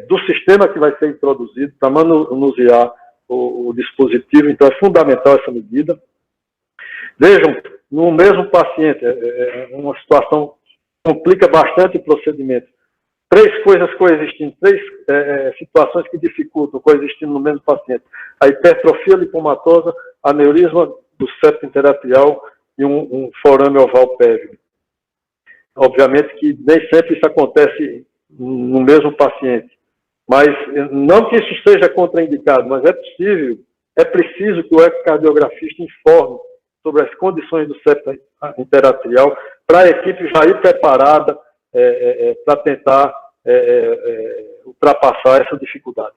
do sistema que vai ser introduzido, para manusear o dispositivo. Então é fundamental essa medida. Vejam, no mesmo paciente, uma situação que complica bastante o procedimento. 3 coisas coexistindo, 3 situações que dificultam coexistindo no mesmo paciente. A hipertrofia lipomatosa, aneurisma do septo interatrial e um forame oval pévio. Obviamente que nem sempre isso acontece no mesmo paciente, mas não que isso seja contraindicado, mas é preciso que o ecocardiografista informe sobre as condições do septo interatrial para a equipe já ir preparada para tentar ultrapassar essa dificuldade.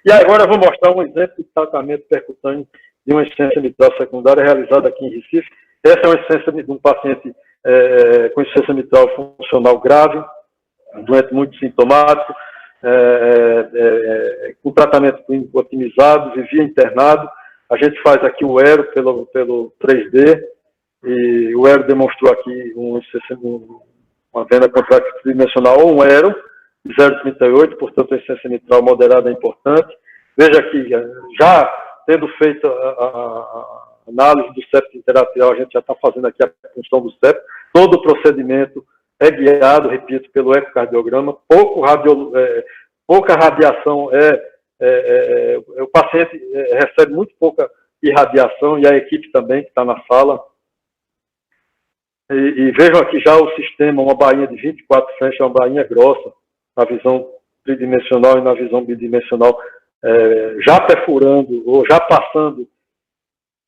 E agora eu vou mostrar um exemplo de tratamento percutâneo de uma insuficiência mitral secundária realizada aqui em Recife. Essa é uma insuficiência de um paciente com insuficiência mitral funcional grave, doente muito sintomático, com tratamento clínico otimizado, vivia internado. A gente faz aqui o ERO pelo 3D, e o ERO demonstrou aqui uma vena contrátil tridimensional ou um ERO, 0,38, portanto a insuficiência mitral moderada é importante. Veja aqui, já tendo feito a análise do septo interatrial, a gente já está fazendo aqui a punção do septo. Todo o procedimento é guiado, repito, pelo ecocardiograma, pouca radiação, o paciente recebe muito pouca irradiação, e a equipe também que está na sala. E vejam aqui já o sistema, uma bainha de 24 frentes, é uma bainha grossa, na visão tridimensional e na visão bidimensional, já perfurando ou já passando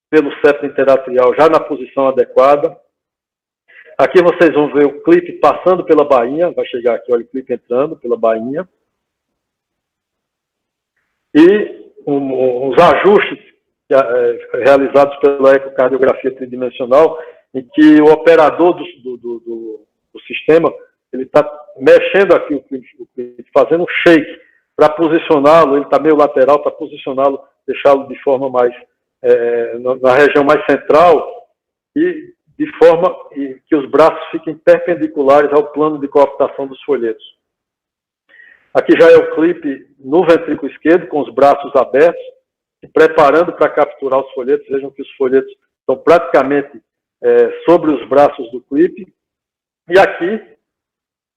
pelo septo interatrial, já na posição adequada. Aqui vocês vão ver o clipe passando pela bainha, vai chegar aqui, olha o clipe entrando pela bainha. E os ajustes realizados pela ecocardiografia tridimensional, em que o operador do sistema, ele está mexendo aqui o clipe, fazendo um shake para posicioná-lo, ele está meio lateral, para posicioná-lo, deixá-lo de forma mais, na região mais central, e de forma que os braços fiquem perpendiculares ao plano de coaptação dos folhetos. Aqui já é o clipe no ventrículo esquerdo, com os braços abertos, se preparando para capturar os folhetos. Vejam que os folhetos estão praticamente sobre os braços do clipe. E aqui,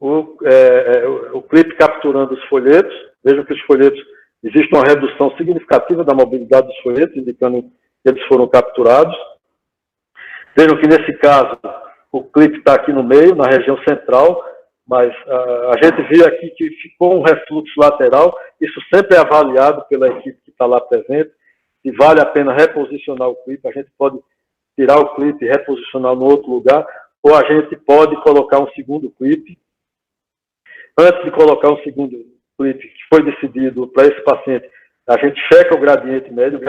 o clipe capturando os folhetos. Vejam que os folhetos, existe uma redução significativa da mobilidade dos folhetos, indicando que eles foram capturados. Vejam que nesse caso, o clipe está aqui no meio, na região central, mas a gente vê aqui que ficou um refluxo lateral. Isso sempre é avaliado pela equipe que está lá presente. Se vale a pena reposicionar o clipe, a gente pode tirar o clipe e reposicionar no outro lugar, ou a gente pode colocar um segundo clipe. Antes de colocar um segundo clipe, que foi decidido para esse paciente, a gente checa o gradiente médio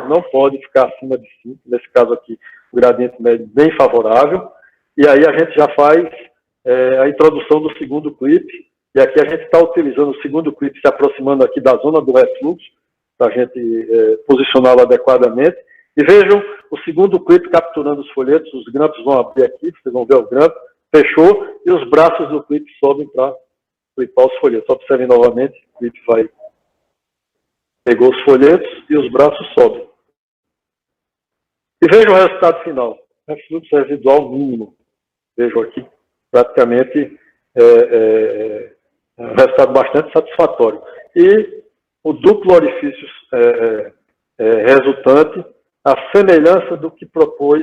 não pode ficar acima de 5, nesse caso aqui, o gradiente médio bem favorável, e aí a gente já faz a introdução do segundo clipe, e aqui a gente está utilizando o segundo clipe se aproximando aqui da zona do refluxo, para a gente posicioná-lo adequadamente. E vejam o segundo clipe capturando os folhetos, os grampos vão abrir aqui, vocês vão ver o grampo, fechou, e os braços do clipe sobem para clipar os folhetos. Observem novamente, o clipe pegou os folhetos e os braços sobem. E vejam o resultado final, refluxo residual mínimo. Vejam aqui, praticamente um resultado bastante satisfatório. E o duplo orifício resultante, a semelhança do que propôs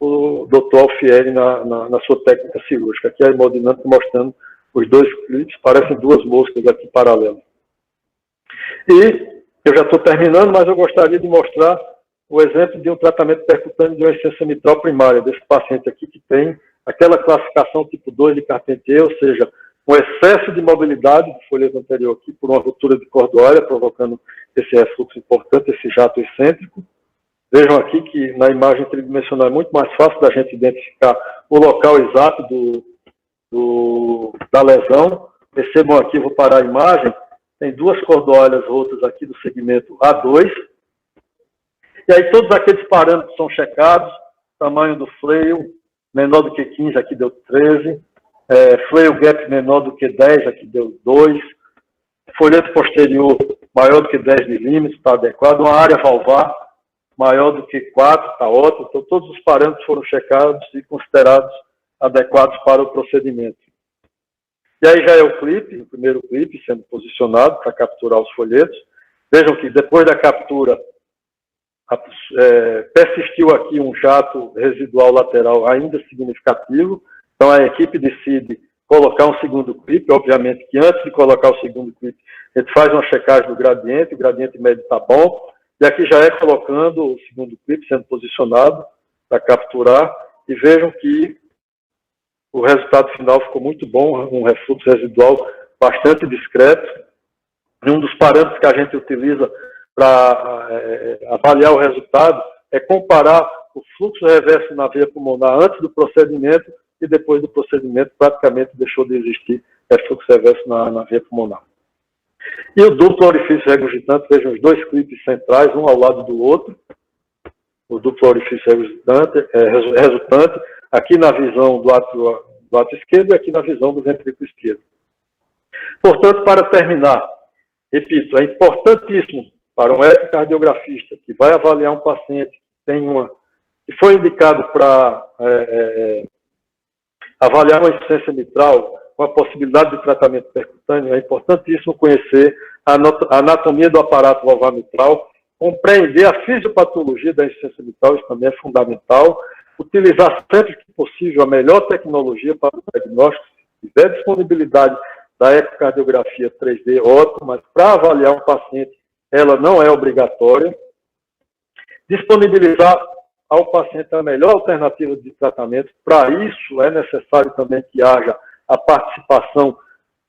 o Dr. Alfieri na sua técnica cirúrgica. Aqui a hemodinâmica mostrando os dois clipes, parecem duas moscas aqui paralelas. E eu já estou terminando, mas eu gostaria de mostrar o exemplo de um tratamento percutâneo de uma insuficiência mitral primária, desse paciente aqui que tem aquela classificação tipo 2 de Carpentier, ou seja, um excesso de mobilidade do folheto anterior aqui por uma ruptura de cordoária, provocando esse refluxo importante, esse jato excêntrico. Vejam aqui que na imagem tridimensional é muito mais fácil da gente identificar o local exato da lesão. Percebam aqui, vou parar a imagem, tem duas cordoalhas rotas aqui do segmento A2. E aí todos aqueles parâmetros são checados, tamanho do fleio, menor do que 15, aqui deu 13. Fleio gap menor do que 10, aqui deu 2. Folheto posterior maior do que 10 milímetros, está adequado. Uma área valvar maior do que 4, está ótimo. Então, todos os parâmetros foram checados e considerados adequados para o procedimento. E aí já é o clipe, o primeiro clipe sendo posicionado para capturar os folhetos. Vejam que depois da captura, persistiu aqui um jato residual lateral ainda significativo. Então, a equipe decide colocar um segundo clipe. Obviamente que antes de colocar o segundo clipe, a gente faz uma checagem do gradiente, o gradiente médio está bom. E aqui já é colocando o segundo clipe sendo posicionado para capturar. E vejam que o resultado final ficou muito bom, um refluxo residual bastante discreto. E um dos parâmetros que a gente utiliza para avaliar o resultado é comparar o fluxo reverso na veia pulmonar antes do procedimento e depois do procedimento praticamente deixou de existir refluxo reverso na veia pulmonar. E o duplo orifício regurgitante, vejam os dois clipes centrais, um ao lado do outro. O duplo orifício resultante, aqui na visão do átrio esquerdo e aqui na visão do ventrículo esquerdo. Portanto, para terminar, repito, é importantíssimo para um ecocardiografista que vai avaliar um paciente que foi indicado para avaliar uma insuficiência mitral com a possibilidade de tratamento percutâneo, é importantíssimo conhecer a anatomia do aparato valvar mitral, compreender a fisiopatologia da insuficiência mitral, isso também é fundamental, utilizar sempre que possível a melhor tecnologia para o diagnóstico, se tiver disponibilidade da ecocardiografia 3D, ótimo, mas para avaliar um paciente, ela não é obrigatória. Disponibilizar ao paciente a melhor alternativa de tratamento. Para isso, é necessário também que haja a participação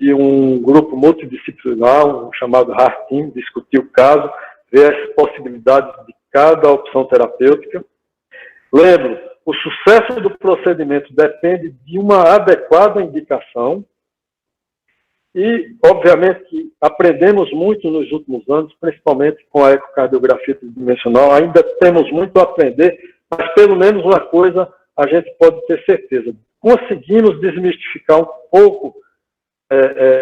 de um grupo multidisciplinar, um chamado Heart Team, discutir o caso, ver as possibilidades de cada opção terapêutica. Lembro, o sucesso do procedimento depende de uma adequada indicação e, obviamente, que aprendemos muito nos últimos anos, principalmente com a ecocardiografia tridimensional. Ainda temos muito a aprender, mas pelo menos uma coisa a gente pode ter certeza. Conseguimos desmistificar um pouco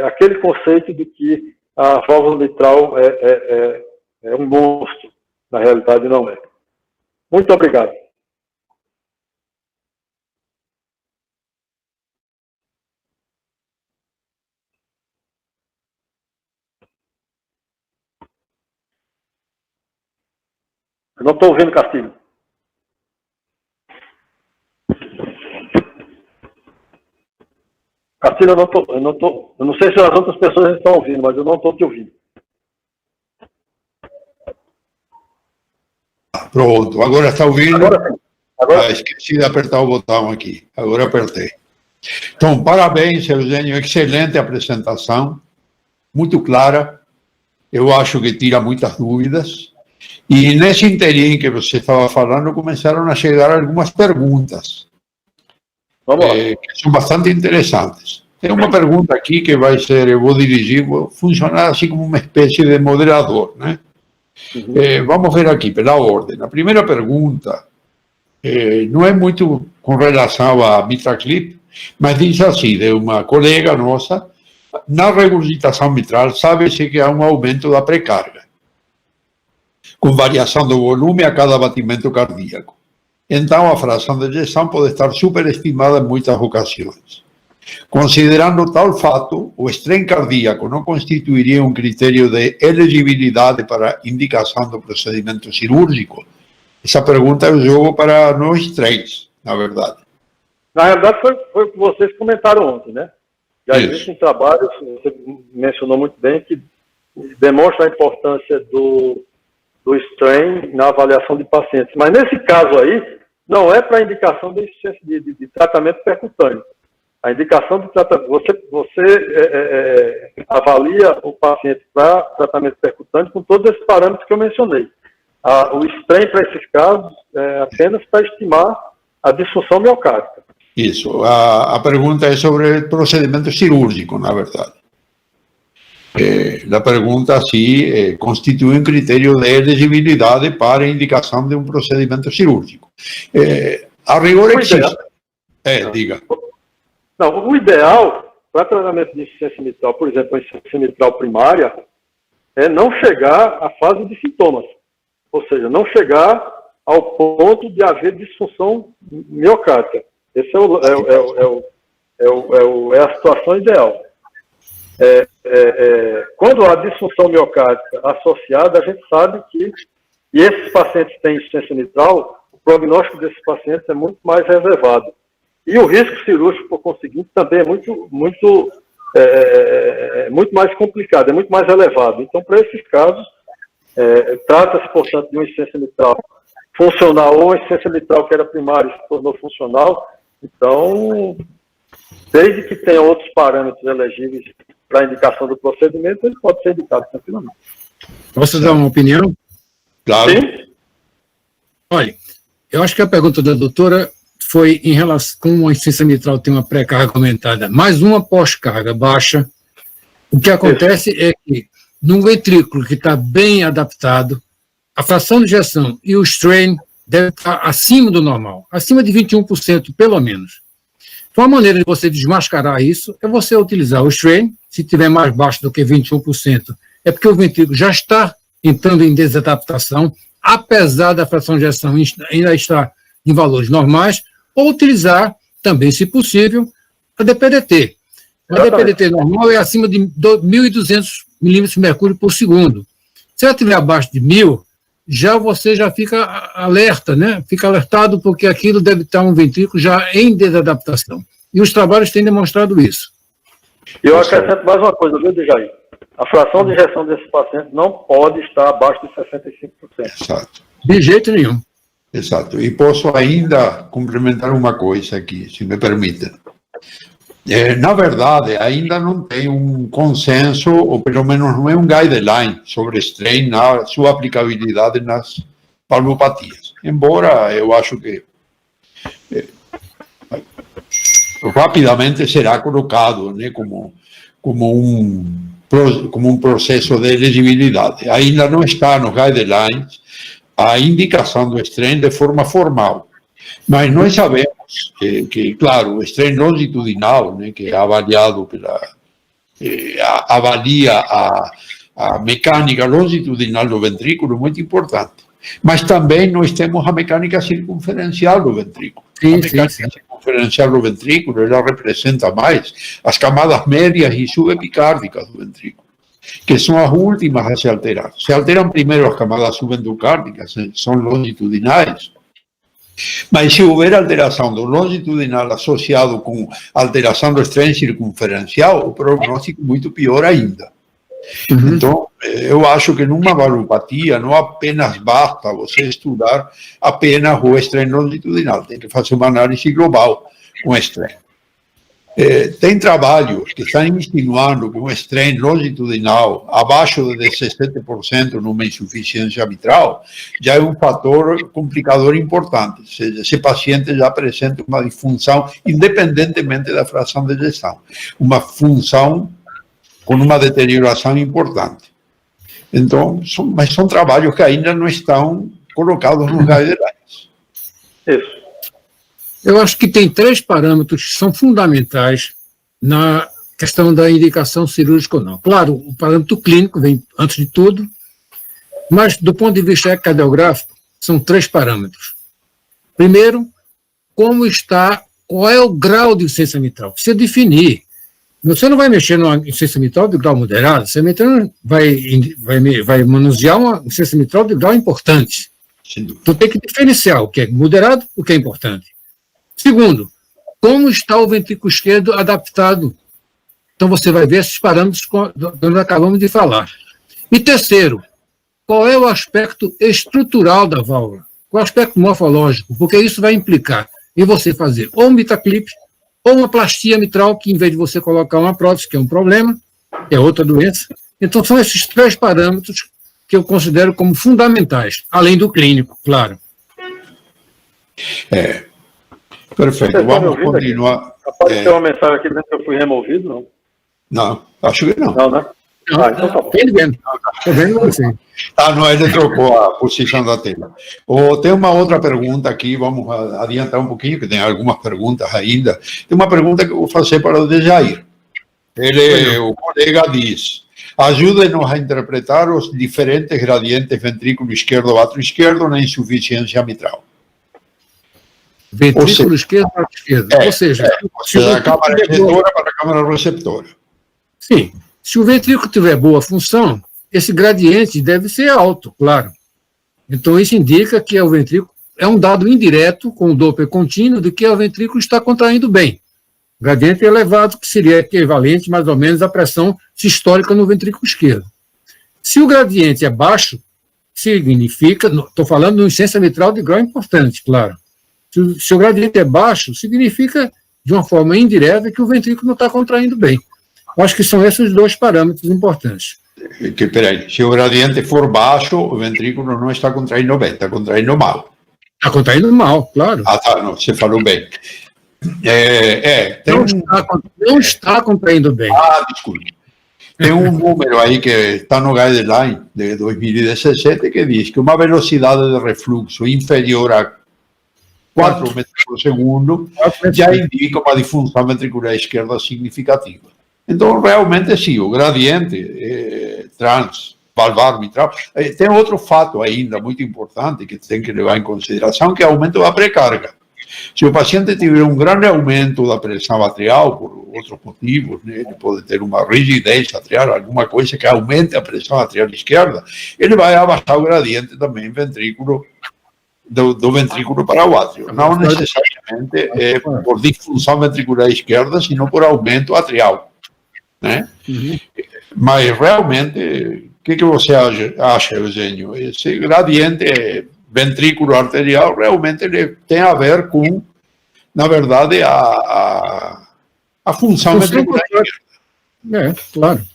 aquele conceito de que a válvula mitral é um monstro. Na realidade, não é. Muito obrigado. Eu não estou ouvindo, Castilho. Castilho, eu não sei se as outras pessoas estão ouvindo, mas eu não estou te ouvindo. Pronto, agora está ouvindo? Agora esqueci de apertar o botão aqui, agora apertei. Então, parabéns, Eugênio, excelente apresentação, muito clara, eu acho que tira muitas dúvidas, e nesse interim que você estava falando, começaram a chegar algumas perguntas, que são bastante interessantes. Tem uma pergunta aqui que vai ser, eu vou dirigir, vou funcionar assim como uma espécie de moderador, né? Vamos ver aqui, pela ordem. A primeira pergunta não é muito com relação à MitraClip, mas diz assim, de uma colega nossa, na regurgitação mitral, sabe-se que há um aumento da precarga, com variação do volume a cada batimento cardíaco. Então, a fração de ejeção pode estar superestimada em muitas ocasiões. Considerando tal fato, o estresse cardíaco não constituiria um critério de elegibilidade para indicação do procedimento cirúrgico? Essa pergunta eu jogo para nós três. na verdade. Na realidade, foi o que vocês comentaram ontem, né? Já Isso. existem trabalhos, você mencionou muito bem, que demonstram a importância do strain na avaliação de pacientes. Mas nesse caso aí, não é para indicação de tratamento percutâneo. A indicação de tratamento, você avalia o paciente para tratamento percutâneo com todos esses parâmetros que eu mencionei. O strain para esses casos é apenas para estimar a disfunção miocárdica. Isso. A pergunta é sobre o procedimento cirúrgico, na verdade. A pergunta se constitui um critério de elegibilidade para a indicação de um procedimento cirúrgico. A rigor existe. Diga. Não, o ideal para tratamento de insuficiência mitral, por exemplo, a insuficiência mitral primária, é não chegar à fase de sintomas. Ou seja, não chegar ao ponto de haver disfunção miocárdica. Essa é a situação ideal. Quando há disfunção miocárdica associada, a gente sabe que, e esses pacientes têm insuficiência mitral, o prognóstico desses pacientes é muito mais reservado. E o risco cirúrgico, por conseguinte, também é muito mais complicado, é muito mais elevado. Então, para esses casos, trata-se, portanto, de uma insuficiência mitral funcional ou uma insuficiência mitral que era primária e se tornou funcional. Então, desde que tenha outros parâmetros elegíveis para a indicação do procedimento, ele pode ser indicado tranquilamente. Posso dar uma opinião? Claro. Sim? Olha, eu acho que a pergunta da doutora foi em relação com a insuficiência mitral tem uma pré-carga aumentada, mais uma pós-carga baixa. O que acontece é que, num ventrículo que está bem adaptado, a fração de ejeção e o strain deve estar acima do normal, acima de 21%, pelo menos. Então, a maneira de você desmascarar isso é você utilizar o strain, se tiver mais baixo do que 21%, é porque o ventrículo já está entrando em desadaptação, apesar da fração de ejeção ainda estar em valores normais, ou utilizar, também, se possível, a DPDT. A DPDT normal é acima de 1.200 milímetros de mercúrio por segundo. Se ela estiver abaixo de 1.000, você já fica alerta, né? Fica alertado porque aquilo deve estar um ventrículo já em desadaptação. E os trabalhos têm demonstrado isso. Eu acrescento mais uma coisa, viu, Dejaí? A fração de injeção desse paciente não pode estar abaixo de 65%. Exato. De jeito nenhum. Exato. E posso ainda complementar uma coisa aqui, se me permite. Na verdade, ainda não tem um consenso, ou pelo menos não é um guideline sobre strain na sua aplicabilidade nas valvopatias. Embora eu acho que rapidamente será colocado, né, como um processo de elegibilidade. Ainda não está nos guidelines a indicação do strain de forma formal. Mas nós sabemos que claro, o strain longitudinal, né, que é avaliado avalia a mecânica longitudinal do ventrículo, é muito importante. Mas também nós temos a mecânica circunferencial do ventrículo. Sim, a mecânica circunferencial do ventrículo, ela representa mais as camadas médias e subepicárdicas do ventrículo, que são as últimas a se alterar. Se alteram primeiro as camadas subendocárdicas, são longitudinais. Mas se houver alteração do longitudinal associado com alteração do strain circunferencial, o prognóstico é muito pior ainda. Uhum. Então, eu acho que numa valvopatia não apenas basta você estudar apenas o strain longitudinal, tem que fazer uma análise global com strain. Tem trabalhos que estão insinuando que um strain longitudinal abaixo de 17% numa insuficiência mitral já é um fator complicador importante. Ou seja, esse paciente já apresenta uma disfunção, independentemente da fração de ejeção, uma função com uma deterioração importante. Então, mas são trabalhos que ainda não estão colocados nos guidelines. Isso. Eu acho que tem 3 parâmetros que são fundamentais na questão da indicação cirúrgica ou não. Claro, o parâmetro clínico vem antes de tudo, mas do ponto de vista ecocardiográfico, são 3 parâmetros. Primeiro, qual é o grau de insuficiência mitral? Precisa definir. Você não vai mexer numa insuficiência mitral de grau moderado, você vai manusear uma insuficiência mitral de grau importante. Então tem que diferenciar o que é moderado e o que é importante. Segundo, como está o ventrículo esquerdo adaptado? Então, você vai ver esses parâmetros que nós acabamos de falar. E terceiro, qual é o aspecto estrutural da válvula? Qual é o aspecto morfológico? Porque isso vai implicar em você fazer ou um mitraclip, ou uma plastia mitral, que em vez de você colocar uma prótese, que é um problema, é outra doença. Então, são esses 3 parâmetros que eu considero como fundamentais, além do clínico, claro. Perfeito. Vamos continuar. Apareceu uma mensagem aqui dizendo que eu fui removido, não? Não, acho que não. Não, né? Não, Então tá bom. Estou vendo você. Não, ele trocou a posição da tela. Tem uma outra pergunta aqui, vamos adiantar um pouquinho, que tem algumas perguntas ainda. Tem uma pergunta que eu vou fazer para o Dejair. O colega diz: ajude-nos a interpretar os diferentes gradientes ventrículo esquerdo, átrio esquerdo na insuficiência mitral. Ventrículo esquerdo para esquerda. Ou seja, da câmara ejetora para a câmara receptora. Sim. Se o ventrículo tiver boa função, esse gradiente deve ser alto, claro. Então, isso indica que o ventrículo é um dado indireto, com o Doppler contínuo, de que o ventrículo está contraindo bem. O gradiente elevado, que seria equivalente, mais ou menos, à pressão sistólica no ventrículo esquerdo. Se o gradiente é baixo, significa, estou falando de uma insuficiência mitral de grau importante, claro. Se o gradiente é baixo, significa, de uma forma indireta, que o ventrículo não está contraindo bem. Acho que são esses 2 parâmetros importantes. Peraí, se o gradiente for baixo, o ventrículo não está contraindo bem, está contraindo mal. Está contraindo mal, claro. Não, você falou bem. Não está contraindo bem. Desculpe. Tem um número aí que está no guideline de 2017 que diz que uma velocidade de refluxo inferior a 4 metros por segundo já indica uma disfunção ventricular esquerda significativa. Então, realmente, sim, o gradiente transvalvar mitral. Tem outro fato ainda muito importante que tem que levar em consideração, que é o aumento da pré-carga. Se o paciente tiver um grande aumento da pressão atrial, por outros motivos, né, ele pode ter uma rigidez atrial, alguma coisa que aumente a pressão atrial esquerda, ele vai abaixar o gradiente também ventrículo, do ventrículo para o átrio. Não necessariamente por disfunção ventricular esquerda, sino por aumento atrial. Né? Mas realmente, o que você acha, Eugênio? Esse gradiente ventrículo arterial realmente ele tem a ver com, na verdade, a função ventricular esquerda. Claro.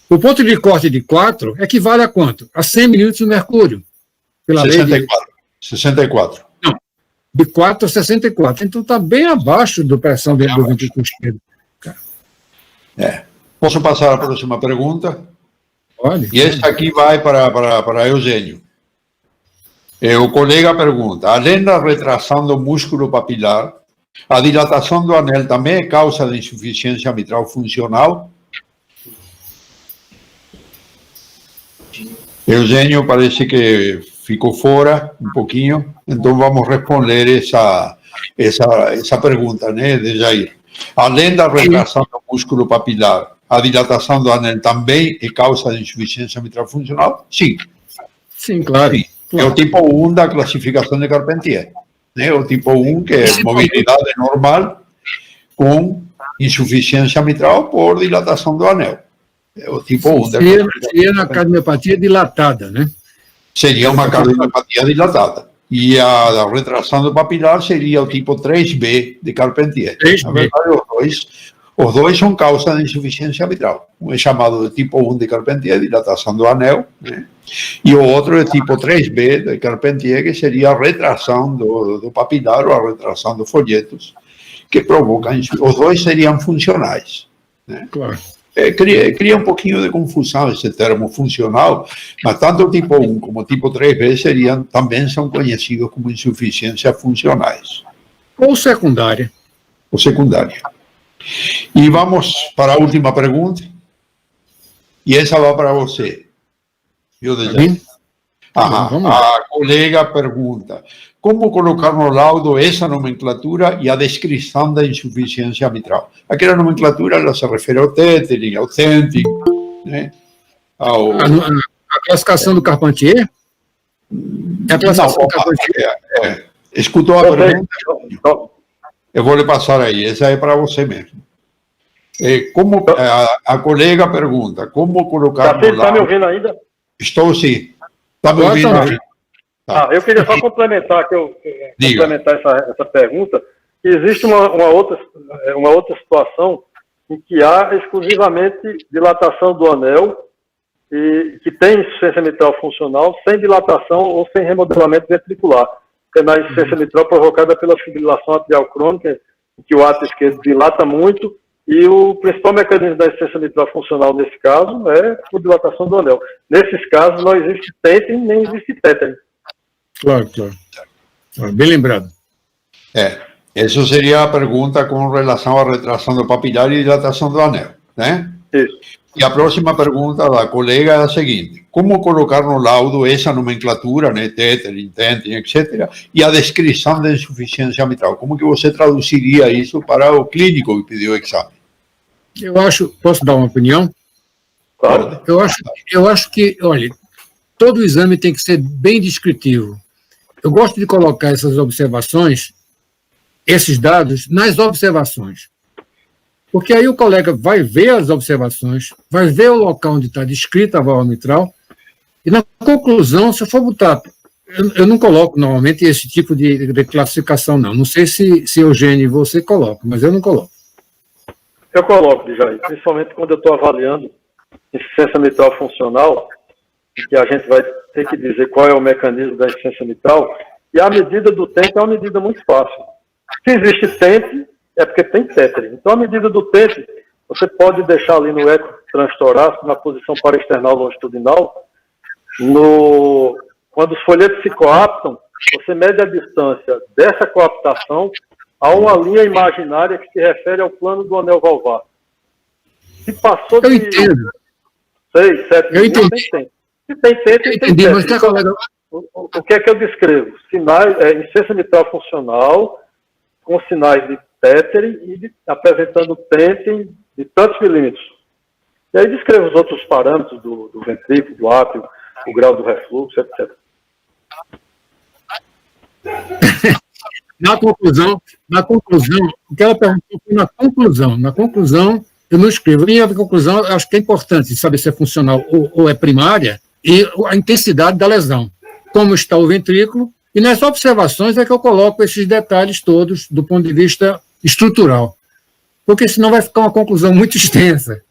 O ponto de corte de 4 equivale a quanto? A 100 milímetros de mercúrio. Pela 64. 64. Não, de 4 a 64. Então está bem abaixo da pressão dentro do ventrículo esquerdo. Posso passar a próxima pergunta? Pode. E esta aqui vai para Eugênio. O colega pergunta: além da retração do músculo papilar, a dilatação do anel também é causa de insuficiência mitral funcional? Eugênio parece que ficou fora um pouquinho, então vamos responder essa pergunta, né, de Jair. Além da retração do músculo papilar, a dilatação do anel também é causa de insuficiência mitral funcional? Sim. Sim, claro. Sim. É o tipo 1 da classificação de Carpentier. Né? O tipo 1, que é mobilidade normal com insuficiência mitral por dilatação do anel. É o tipo 1 da classificação. Seria uma cardiomiopatia dilatada, né? Seria uma cardiomiopatia dilatada. E a retração do papilar seria o tipo 3B de Carpentier. 3B. Na verdade, os dois são causa de insuficiência mitral. Um é chamado de tipo 1 de Carpentier, dilatação do anel, né? E o outro é tipo 3B de Carpentier, que seria a retração do papilar ou a retração dos folhetos, que provocam. Os dois seriam funcionais, né? Claro. Cria um pouquinho de confusão esse termo funcional, mas tanto o tipo 1 como o tipo 3B também são conhecidos como insuficiências funcionais. Ou secundária. Ou secundária. E vamos para a última pergunta. E essa vai para você. Eu desejo. A colega pergunta: como colocar no laudo essa nomenclatura e a descrição da insuficiência mitral? Aquela nomenclatura ela se refere ao tethering, ao stenting, né? A classificação do Carpentier? É a classificação do Carpentier? Escutou a pergunta? Eu vou lhe passar aí, essa é para você mesmo. Como a colega pergunta, como colocar no Está me ouvindo ainda? Estou sim. Está me ouvindo aí? Tá. Eu queria só complementar, essa pergunta, que existe uma outra situação em que há exclusivamente dilatação do anel e que tem insuficiência mitral funcional sem dilatação ou sem remodelamento ventricular. Que é na insuficiência mitral provocada pela fibrilação atrial crônica, em que o átrio esquerdo dilata muito, e o principal mecanismo da insuficiência mitral funcional nesse caso é por dilatação do anel. Nesses casos não existe TENTEM nem existe TETEM. Claro. Bem lembrado. Essa seria a pergunta com relação à retração do papilar e dilatação do anel, né? Isso. E a próxima pergunta da colega é a seguinte: como colocar no laudo essa nomenclatura, né, TETEM, INTENTEM, etc., e a descrição da insuficiência mitral? Como que você traduziria isso para o clínico que pediu o exame? Eu acho, posso dar uma opinião? Claro. Eu acho que, olha, todo exame tem que ser bem descritivo. Eu gosto de colocar essas observações, esses dados, nas observações. Porque aí o colega vai ver as observações, vai ver o local onde está descrita a válvula mitral, e na conclusão, se eu for botar... Eu não coloco normalmente esse tipo de classificação, não. Não sei se Eugênio e você coloca, mas eu não coloco. Eu coloco, Jair, principalmente quando eu estou avaliando insuficiência mitral funcional, que a gente vai ter que dizer qual é o mecanismo da insuficiência mitral, e a medida do tempo é uma medida muito fácil. Se existe TENTEM, é porque tem TETEM. Então, a medida do TETEM, você pode deixar ali no eco transtorácico, na posição paraesternal longitudinal, quando os folhetos se coaptam, você mede a distância dessa coaptação a uma linha imaginária que se refere ao plano do anel valvar. Se passou de 6, 7 minutos, tem TETEM. Se tem TETEM, tem TETEM. Então, o que é que eu descrevo? Sinais, insuficiência mitral funcional, com sinais de TETEM e apresentando TETEM de tantos milímetros. E aí descrevo os outros parâmetros do ventrículo, do átrio, o grau do refluxo, etc. Na conclusão, o que ela perguntou foi na conclusão, eu não escrevo. E a conclusão, eu acho que é importante saber se é funcional ou é primária, e a intensidade da lesão. Como está o ventrículo, e nas observações é que eu coloco esses detalhes todos do ponto de vista estrutural. Porque senão vai ficar uma conclusão muito extensa.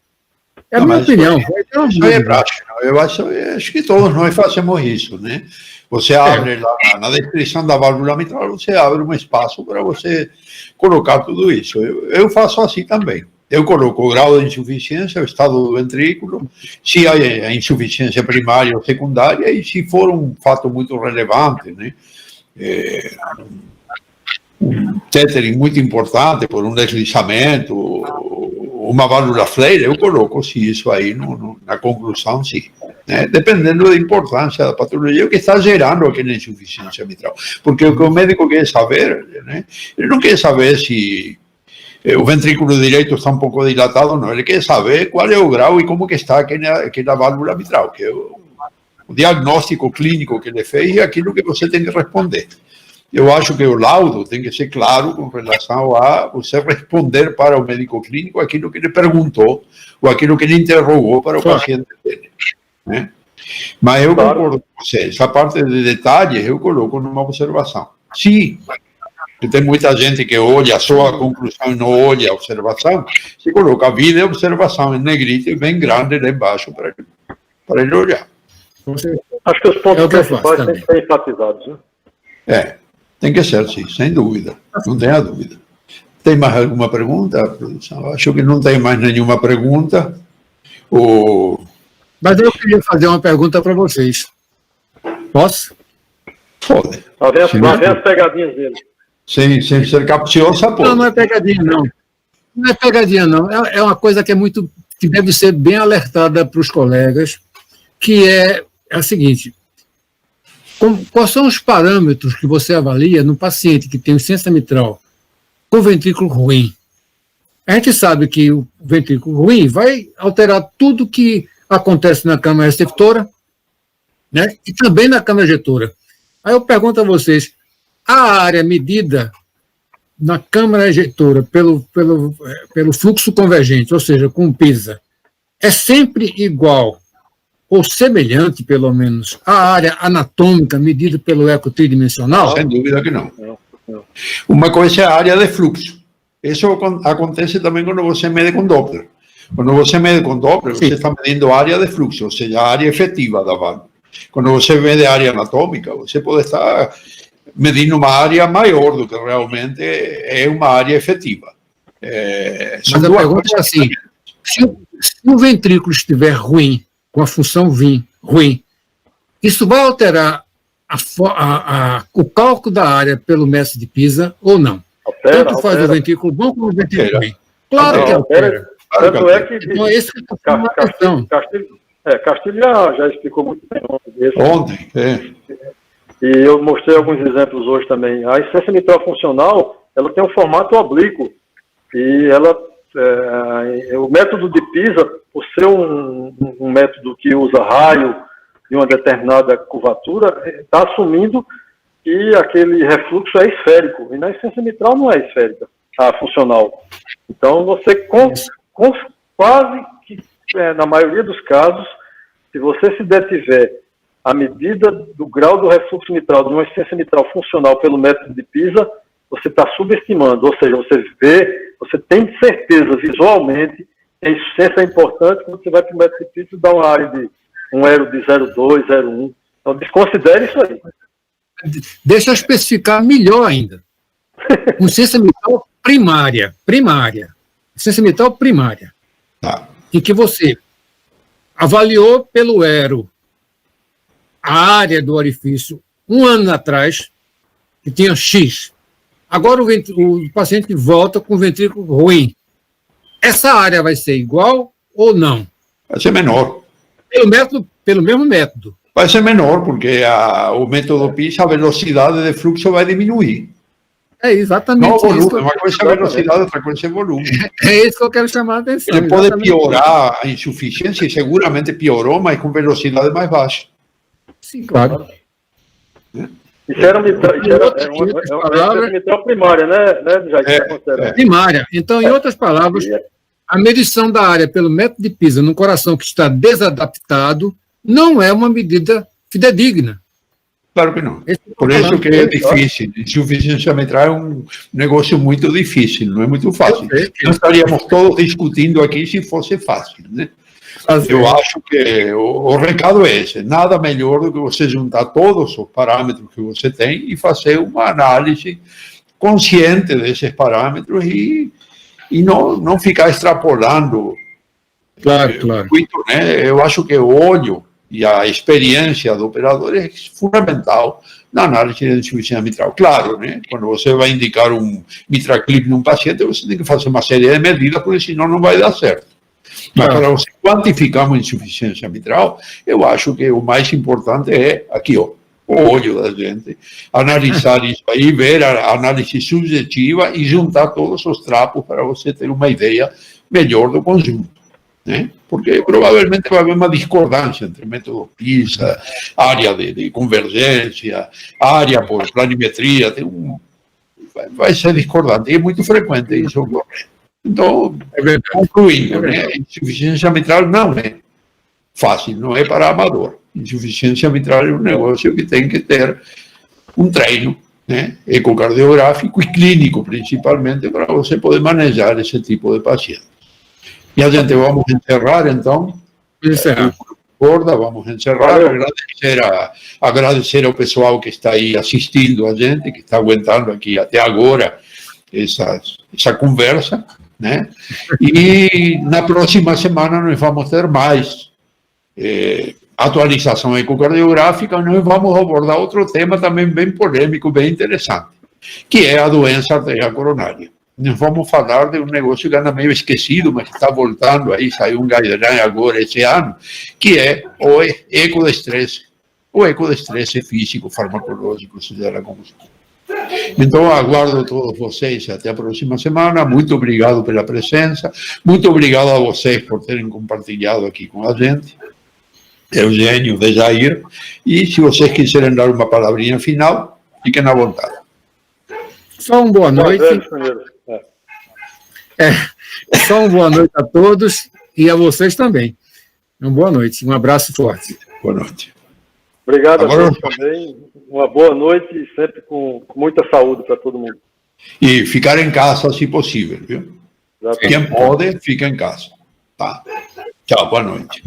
É a minha opinião. Isso é prático. Eu acho que todos nós fazemos isso, né? Você abre lá na descrição da válvula mitral, você abre um espaço para você colocar tudo isso. Eu faço assim também. Eu coloco o grau de insuficiência, o estado do ventrículo, se há insuficiência primária ou secundária, e se for um fato muito relevante, né? Um tétering muito importante por um deslizamento, uma válvula Fleire, eu coloco isso aí na conclusão, sim. Né? Dependendo da importância da patologia, o que está gerando aquela insuficiência mitral. Porque o que o médico quer saber, né? Ele não quer saber se o ventrículo direito está um pouco dilatado ou não, ele quer saber qual é o grau e como que está aquela válvula mitral, que é o diagnóstico clínico que ele fez e aquilo que você tem que responder. Eu acho que o laudo tem que ser claro com relação a você responder para o médico clínico aquilo que ele perguntou ou aquilo que ele interrogou para o paciente dele. Né? Mas eu concordo com você, essa parte de detalhes eu coloco numa observação. Sim, tem muita gente que olha só a conclusão e não olha a observação, se coloca a vida e a observação em negrito e bem grande lá embaixo para ele olhar. Acho que os pontos principais têm que ser enfatizados, né? Tem que ser, sim, sem dúvida, não tenha dúvida. Tem mais alguma pergunta, produção? Acho que não tem mais nenhuma pergunta. Mas eu queria fazer uma pergunta para vocês. Posso? Pode. Lá vem as pegadinhas dele. Sem ser capciosa, pode. Não é pegadinha, não. Não é pegadinha, não. É uma coisa que deve ser bem alertada para os colegas, que é a seguinte: quais são os parâmetros que você avalia no paciente que tem insuficiência mitral com ventrículo ruim? A gente sabe que o ventrículo ruim vai alterar tudo que acontece na câmara receptora, né, e também na câmara ejetora. Aí eu pergunto a vocês, a área medida na câmara ejetora pelo fluxo convergente, ou seja, com o PISA, é sempre igual ou semelhante, pelo menos, à área anatômica medida pelo eco tridimensional? Sem dúvida que não. Uma coisa é a área de fluxo. Isso acontece também quando você mede com Doppler. Quando você mede com Doppler, você está medindo a área de fluxo, ou seja, a área efetiva da válvula. Quando você mede a área anatômica, você pode estar medindo uma área maior do que realmente é uma área efetiva. Mas a pergunta é assim, se o ventrículo estiver ruim, com a função ruim, isso vai alterar o cálculo da área pelo mestre de Pisa ou não? Tanto faz o ventrículo bom como o ventrículo ruim. Claro que altera. Tanto é que então, esse que a questão. Castilho já explicou muito bem ontem. E eu mostrei alguns exemplos hoje também. A insuficiência mitral funcional, ela tem um formato oblíquo. E o método de Pisa, por ser um método que usa raio de uma determinada curvatura, está assumindo que aquele refluxo é esférico. E na insuficiência mitral não é esférica, funcional. Então, você quase que, na maioria dos casos, se você se detiver a medida do grau do refluxo mitral de uma insuficiência mitral funcional pelo método de Pisa, você está subestimando, ou seja, você tem certeza visualmente que a insuficiência é importante quando você vai para o método de Pisa e dá uma área de um ero de 0,2, 0,1. Então, desconsidere isso aí. Deixa eu especificar melhor ainda. Insuficiência mitral primária. Insuficiência mitral primária. Em que você avaliou pelo ero a área do orifício 1 ano atrás, que tinha X. Agora o paciente volta com o ventrículo ruim. Essa área vai ser igual ou não? Vai ser menor. Pelo mesmo método. Vai ser menor, porque o método PISA, a velocidade de fluxo vai diminuir. É exatamente não, volume, isso. Uma coisa é velocidade, outra coisa é volume. É isso que eu quero chamar a atenção. Ele pode piorar a insuficiência, e seguramente piorou, mas com velocidade mais baixa. Sim, claro. Isso era uma mitral primária, né, Jair? Primária. Então, em outras palavras, a medição da área pelo método de Pisa num coração que está desadaptado não é uma medida fidedigna. Claro que não. Por isso que é difícil. Insuficiência mitral é um negócio muito difícil, não é muito fácil. Nós estaríamos todos discutindo aqui se fosse fácil, né? Eu acho que o recado é esse. Nada melhor do que você juntar todos os parâmetros que você tem e fazer uma análise consciente desses parâmetros e não ficar extrapolando. Claro. Muito, né? Eu acho que o olho e a experiência do operador é fundamental na análise de insuficiência mitral. Claro, né? Quando você vai indicar um MitraClip num paciente, você tem que fazer uma série de medidas, porque senão não vai dar certo. Mas para você quantificar uma insuficiência mitral, eu acho que o mais importante é aqui, o olho da gente, analisar isso aí, ver a análise subjetiva e juntar todos os trapos para você ter uma ideia melhor do conjunto. Né? Porque provavelmente vai haver uma discordância entre método PISA, área de convergência, área por planimetria, vai ser discordante, e é muito frequente isso ocorrer. Então, concluindo, né? Insuficiência mitral não é fácil, não é para amador. Insuficiência mitral é um negócio que tem que ter um treino, né? Ecocardiográfico e clínico, principalmente, para você poder manejar esse tipo de paciente. E a gente vamos encerrar, então. Vamos encerrar. Agradecer ao pessoal que está aí assistindo a gente, que está aguentando aqui até agora essa conversa, né? E na próxima semana nós vamos ter mais atualização ecocardiográfica, nós vamos abordar outro tema também bem polêmico, bem interessante, que é a doença arterial coronária. Nós vamos falar de um negócio que anda meio esquecido, mas que está voltando aí, saiu um guideline agora esse ano, que é o ecodestresse, físico, farmacológico, seja como se chama. Então, aguardo todos vocês até a próxima semana. Muito obrigado pela presença. Muito obrigado a vocês por terem compartilhado aqui com a gente. Eugênio, de Jair. E se vocês quiserem dar uma palavrinha final, fiquem à vontade. Só uma boa noite. Só uma boa noite a todos e a vocês também. Uma boa noite, um abraço forte. Boa noite. Obrigado a todos também. Uma boa noite e sempre com muita saúde para todo mundo. E ficar em casa, se possível, viu? Quem pode, fica em casa. Tá. Tchau, boa noite.